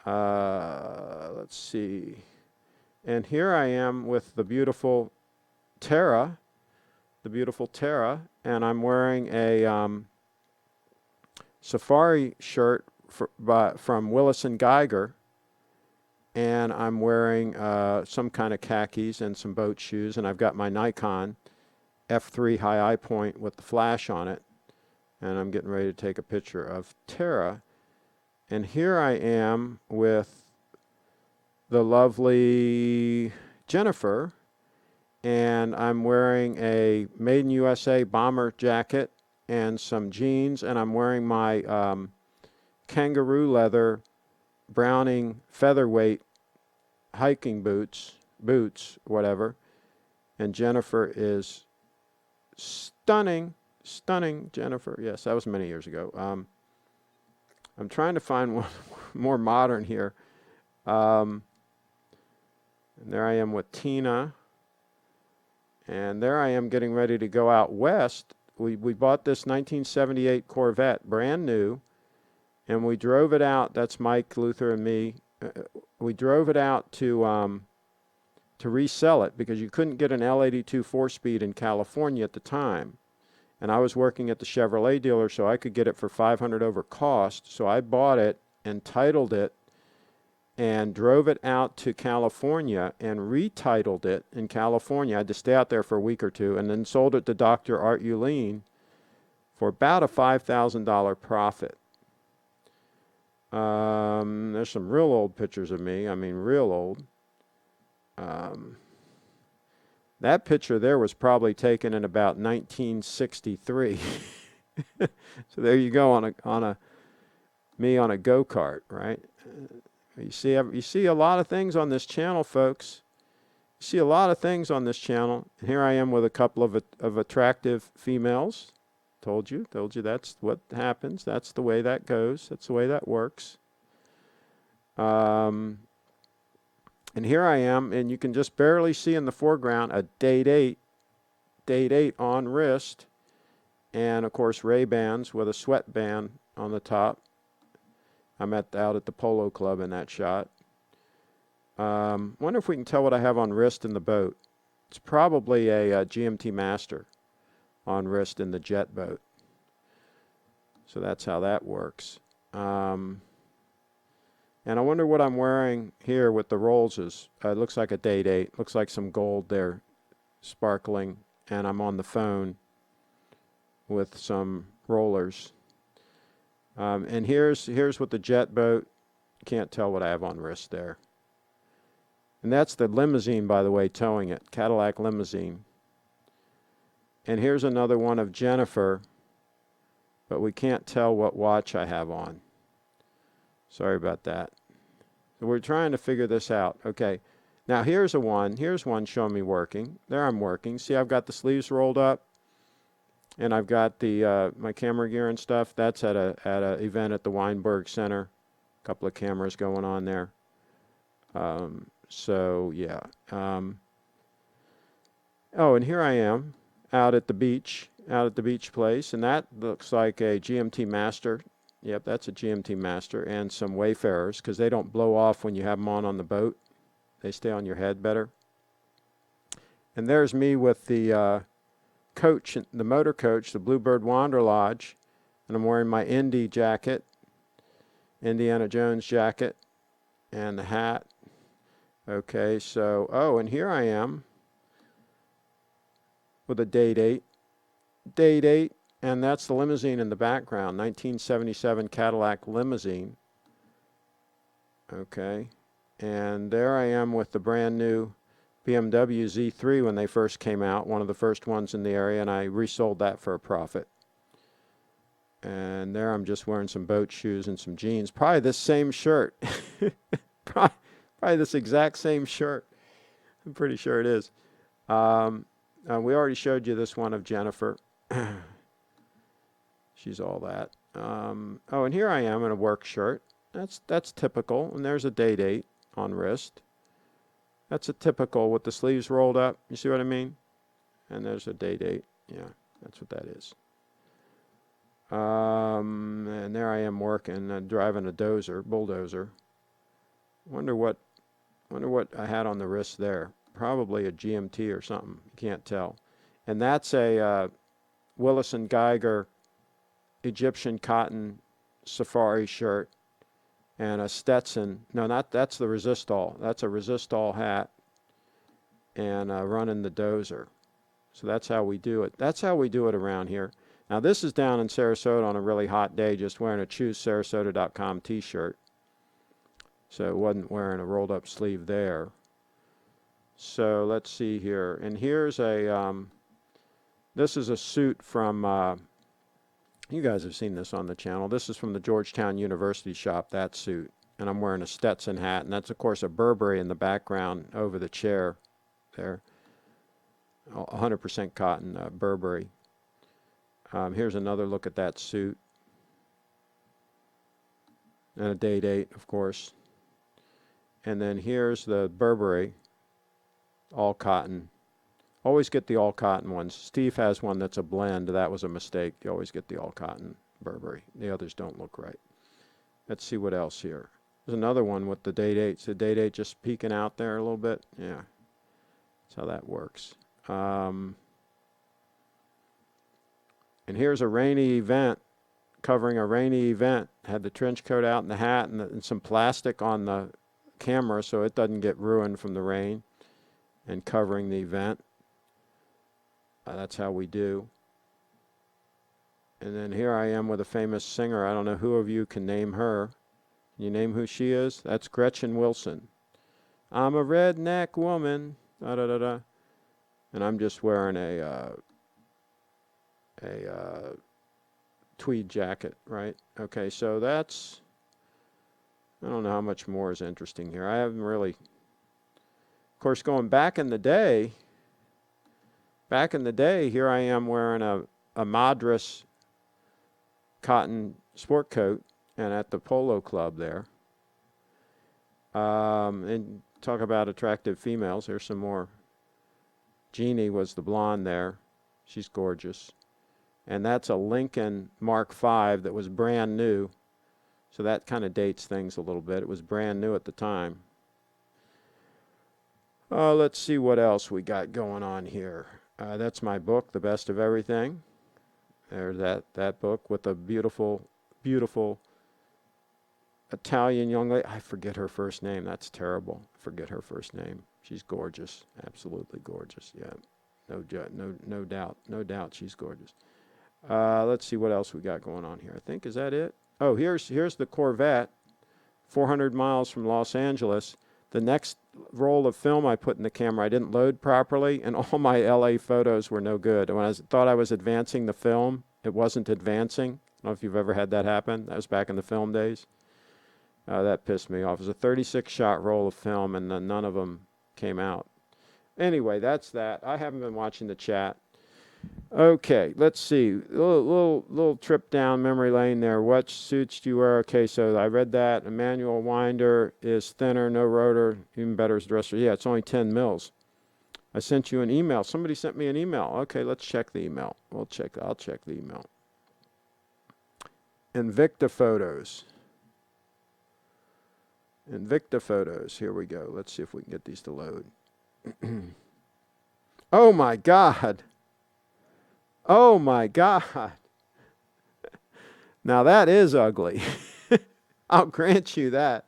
Let's see. And here I am with the beautiful Tara, and I'm wearing a safari shirt from Willis and Geiger, and I'm wearing some kind of khakis and some boat shoes, and I've got my Nikon F3 high eye point with the flash on it, and I'm getting ready to take a picture of Tara. And here I am with the lovely Jennifer, and I'm wearing a Made in USA bomber jacket and some jeans, and I'm wearing my kangaroo leather Browning featherweight hiking boots, whatever. And Jennifer is stunning, Jennifer. Yes, that was many years ago. I'm trying to find one more modern here. And there I am with Tina. And there I am getting ready to go out west. We bought this 1978 Corvette, brand new, and we drove it out. That's Mike, Luther, and me. We drove it out to resell it because you couldn't get an L82 4-speed in California at the time. And I was working at the Chevrolet dealer, so I could get it for $500 over cost. So I bought it and titled it and drove it out to California and retitled it in California. I had to stay out there for a week or two, and then sold it to Dr. Art Uline for about a $5,000 profit. There's some real old pictures of me. I mean, real old. That picture there was probably taken in about 1963. So there you go on me on a go-kart, right? You see a lot of things on this channel, folks. You see a lot of things on this channel. And here I am with a couple of attractive females. Told you that's what happens. That's the way that goes. That's the way that works. And here I am, and you can just barely see in the foreground a date 8 on wrist, and of course Ray-Bans with a sweatband on the top. I'm out at the Polo Club in that shot. Wonder if we can tell what I have on wrist in the boat. It's probably a GMT Master on wrist in the jet boat. So that's how that works. And I wonder what I'm wearing here with the Rollses. It looks like a date 8. Looks like some gold there sparkling. And I'm on the phone with some rollers. And here's with the jet boat. Can't tell what I have on wrist there. And that's the limousine, by the way, towing it. Cadillac limousine. And here's another one of Jennifer. But we can't tell what watch I have on. Sorry about that. So we're trying to figure this out. Okay. Now here's one showing me working. There I'm working. See, I've got the sleeves rolled up. And I've got the my camera gear and stuff. That's at a event at the Weinberg Center. A couple of cameras going on there. So yeah. Oh, and here I am out at the beach place, and that looks like a GMT Master. Yep, that's a GMT Master, and some Wayfarers, because they don't blow off when you have them on the boat. They stay on your head better. And there's me with the coach, the motor coach, the Bluebird Wander Lodge, and I'm wearing my Indy jacket, Indiana Jones jacket, and the hat. Okay, so, oh, and here I am with a date 8, and that's the limousine in the background, 1977 Cadillac limousine. Okay, and there I am with the brand new BMW Z3 when they first came out, one of the first ones in the area, and I resold that for a profit. And there I'm just wearing some boat shoes and some jeans. Probably this same shirt. Probably this exact same shirt. I'm pretty sure it is. We already showed you this one of Jennifer. She's all that. Oh, and here I am in a work shirt. That's typical. And there's a date 8 on wrist. That's a typical with the sleeves rolled up. You see what I mean? And there's a date. Yeah, that's what that is. And there I am working, driving a bulldozer. Wonder what I had on the wrist there. Probably a GMT or something. You can't tell. And that's a Willis & Geiger Egyptian cotton safari shirt and a Stetson. No, that's the Resistol. That's a Resistol hat and running the dozer. So that's how we do it. That's how we do it around here. Now this is down in Sarasota on a really hot day, just wearing a ChooseSarasota.com t-shirt. So it wasn't wearing a rolled up sleeve there. So let's see here. And here's this is a suit from, you guys have seen this on the channel. This is from the Georgetown University shop, that suit. And I'm wearing a Stetson hat. And that's, of course, a Burberry in the background over the chair there. 100% cotton Burberry. Here's another look at that suit. And a date, of course. And then here's the Burberry, all cotton. Always get the all cotton ones. Steve has one that's a blend. That was a mistake. You always get the all cotton Burberry. The others don't look right. Let's see what else here. There's another one with the date. So date just peeking out there a little bit. Yeah, that's how that works. And here's a rainy event, covering a rainy event. Had the trench coat out and the hat and some plastic on the camera so it doesn't get ruined from the rain, and covering the event. That's how we do. And then here I am with a famous singer. I don't know who of you can name her. Can you name who she is? That's Gretchen Wilson. I'm a redneck woman. Da, da, da, da. And I'm just wearing a tweed jacket, right? Okay, so that's, I don't know how much more is interesting here. I haven't really, of course, going back in the day, here I am wearing a Madras cotton sport coat and at the polo club there. And talk about attractive females. There's some more. Jeannie was the blonde there. She's gorgeous. And that's a Lincoln Mark V that was brand new. So that kind of dates things a little bit. It was brand new at the time. Let's see what else we got going on here. That's my book, The Best of Everything. There's that book with a beautiful, beautiful Italian young lady. I forget her first name. That's terrible. I forget her first name. She's gorgeous. Absolutely gorgeous. Yeah. No doubt she's gorgeous. Let's see what else we got going on here. I think, is that it? Oh, here's the Corvette, 400 miles from Los Angeles. The next roll of film I put in the camera, I didn't load properly, and all my LA photos were no good. When I thought I was advancing the film, it wasn't advancing. I don't know if you've ever had that happen. That was back in the film days. That pissed me off. It was a 36-shot roll of film, and none of them came out. Anyway, that's that. I haven't been watching the chat. Okay, let's see. Little trip down memory lane there. What suits do you wear? Okay, so I read that. A manual winder is thinner, no rotor, even better as dresser. Yeah, it's only 10 mils. I sent you an email. Somebody sent me an email. Okay, let's check the email. I'll check the email. Invicta Photos. Invicta Photos. Here we go. Let's see if we can get these to load. Oh my God. Oh my God. Now that is ugly. I'll grant you that.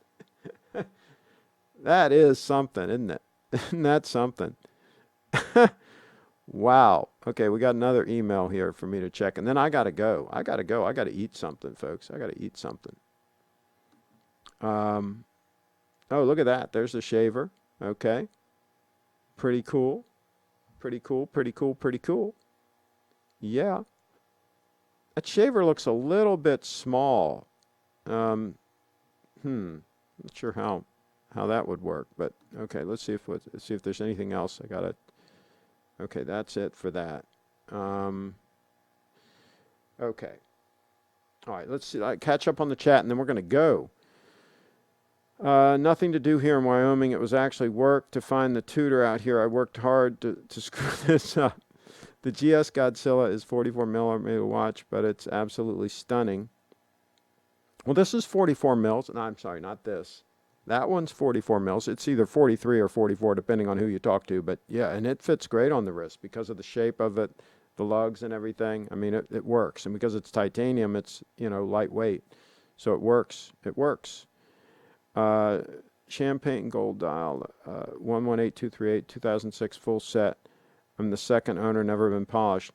That is something, isn't it? Isn't that something? Wow. Okay, we got another email here for me to check. And then I got to go. I got to eat something, folks. I got to eat something. Oh, look at that. There's the shaver. Okay. Pretty cool. Pretty cool. Yeah. That shaver looks a little bit small. Not sure how that would work, but okay, let's see if there's anything else I got to. Okay, that's it for that. Okay. All right, let's see. Catch up on the chat, and then we're going to go. Nothing to do here in Wyoming. It was actually work to find the tutor out here. I worked hard to screw this up. The GS Godzilla is 44 millimeter watch, but it's absolutely stunning. Well, this is 44 mils. No, I'm sorry, not this. That one's 44 mils. It's either 43 or 44, depending on who you talk to. But yeah, and it fits great on the wrist because of the shape of it, the lugs and everything. I mean, it works. And because it's titanium, it's, lightweight. So it works. It works. Champagne gold dial, 118238, 2006 full set. I'm the second owner, never been polished.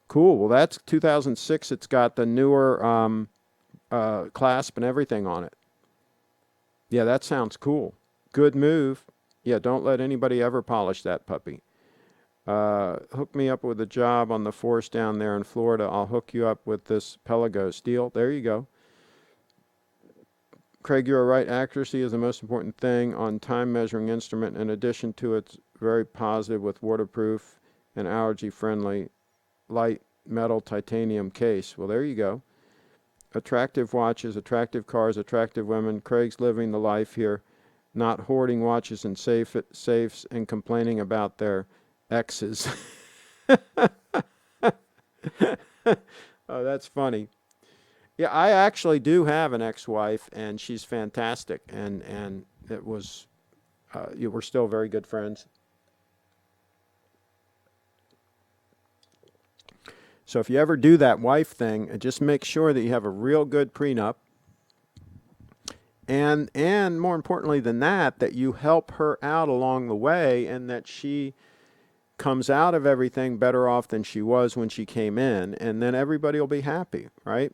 Cool. Well, that's 2006. It's got the newer clasp and everything on it. Yeah, that sounds cool. Good move. Yeah, don't let anybody ever polish that puppy. Hook me up with a job on the force down there in Florida. I'll hook you up with this Pelagos deal. There you go. Craig, you're right. Accuracy is the most important thing on time measuring instrument. In addition to it's very positive with waterproof and allergy friendly light metal titanium case. Well, there you go. Attractive watches, attractive cars, attractive women. Craig's living the life here, not hoarding watches and safes and complaining about their exes. Oh, that's funny. Yeah, I actually do have an ex-wife, and she's fantastic, and it was, we're still very good friends. So if you ever do that wife thing, just make sure that you have a real good prenup, and more importantly than that, that you help her out along the way, and that she comes out of everything better off than she was when she came in, and then everybody will be happy, right?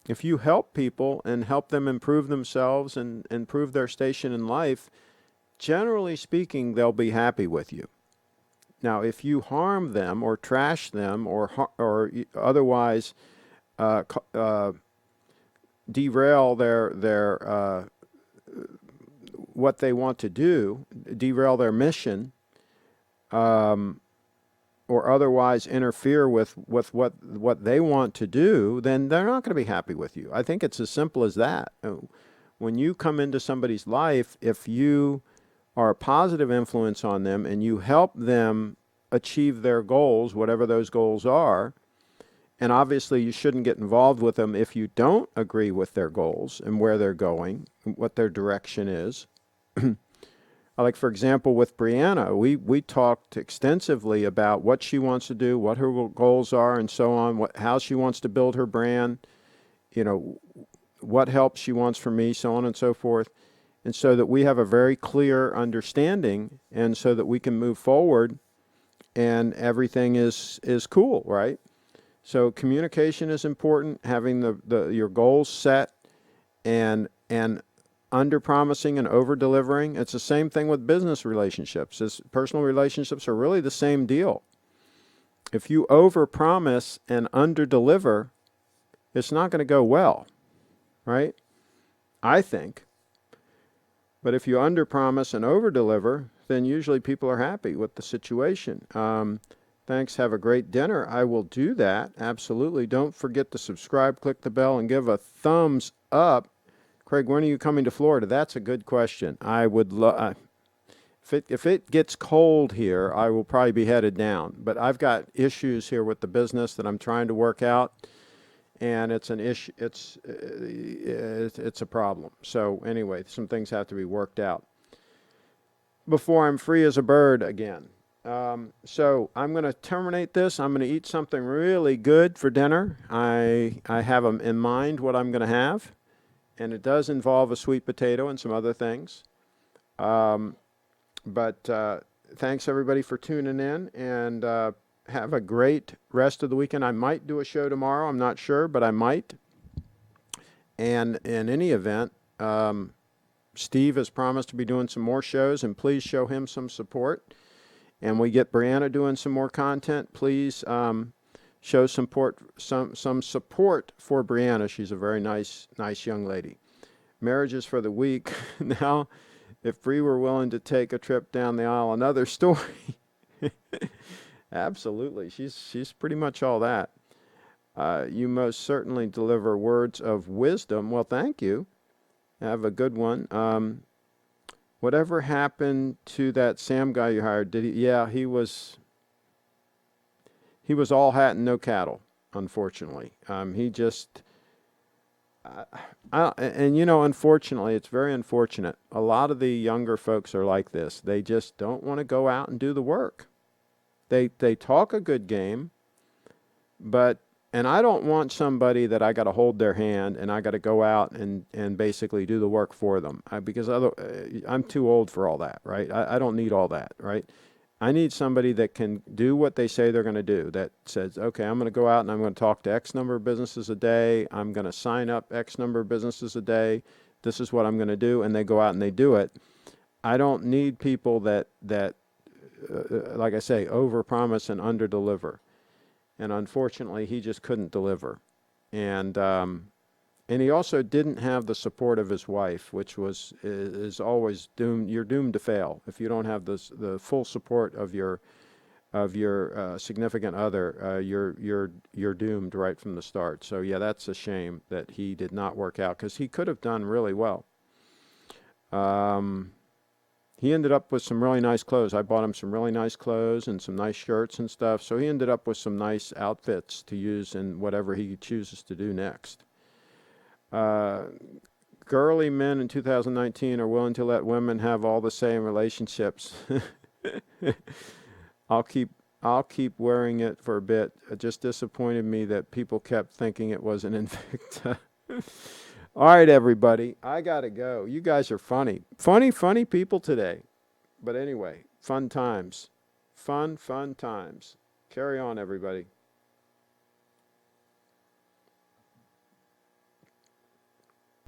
If you help people and help them improve themselves and improve their station in life, generally speaking, they'll be happy with you. Now, if you harm them or trash them or otherwise derail their what they want to do, derail their mission, or otherwise interfere with what they want to do, then they're not going to be happy with you. I think it's as simple as that. When you come into somebody's life, if you are a positive influence on them and you help them achieve their goals, whatever those goals are, and obviously you shouldn't get involved with them if you don't agree with their goals and where they're going, what their direction is. Like, for example, with Brianna, we talked extensively about what she wants to do, what her goals are, and so on, how she wants to build her brand, what help she wants from me, so on and so forth. And so that we have a very clear understanding, and so that we can move forward and everything is cool, right? So communication is important, having your goals set and under-promising and over-delivering. It's the same thing with business relationships. Personal relationships are really the same deal. If you over-promise and under-deliver, it's not going to go well, right? I think. But if you under-promise and over-deliver, then usually people are happy with the situation. Thanks. Have a great dinner. I will do that. Absolutely. Don't forget to subscribe, click the bell, and give a thumbs up. Craig, when are you coming to Florida? That's a good question. I would love, if it gets cold here, I will probably be headed down. But I've got issues here with the business that I'm trying to work out, and it's an issue. It's a problem. So anyway, some things have to be worked out before I'm free as a bird again. So I'm going to terminate this. I'm going to eat something really good for dinner. I have in mind what I'm going to have. And it does involve a sweet potato and some other things. But thanks, everybody, for tuning in. And have a great rest of the weekend. I might do a show tomorrow. I'm not sure, but I might. And in any event, Steve has promised to be doing some more shows. And please show him some support. And we get Brianna doing some more content. Please show some support for Brianna. She's a very nice young lady. Marriages for the week. Now, if Bree were willing to take a trip down the aisle, another story. Absolutely. She's pretty much all that. You most certainly deliver words of wisdom. Well, thank you. Have a good one. Whatever happened to that Sam guy you hired? Did he? Yeah, he was all hat and no cattle. Unfortunately, he just. And unfortunately, it's very unfortunate. A lot of the younger folks are like this. They just don't want to go out and do the work. They talk a good game, and I don't want somebody that I got to hold their hand and I got to go out and basically do the work for them. Because I'm too old for all that, right? I don't need all that, right? I need somebody that can do what they say they're going to do, that says, okay, I'm going to go out and I'm going to talk to X number of businesses a day. I'm going to sign up X number of businesses a day. This is what I'm going to do. And they go out and they do it. I don't need people that like I say, overpromise and underdeliver. And unfortunately, he just couldn't deliver. And he also didn't have the support of his wife, which is always doomed. You're doomed to fail if you don't have the full support of your significant other. You're doomed right from the start. So yeah, that's a shame that he did not work out, because he could have done really well. He ended up with some really nice clothes. I bought him some really nice clothes and some nice shirts and stuff. So he ended up with some nice outfits to use in whatever he chooses to do next. Girly men in 2019 are willing to let women have all the say in relationships. I'll keep wearing it for a bit. It just disappointed me that people kept thinking it was an Invicta. All right, everybody, I gotta go. You guys are funny people today. But anyway, fun times. Fun times. Carry on, everybody.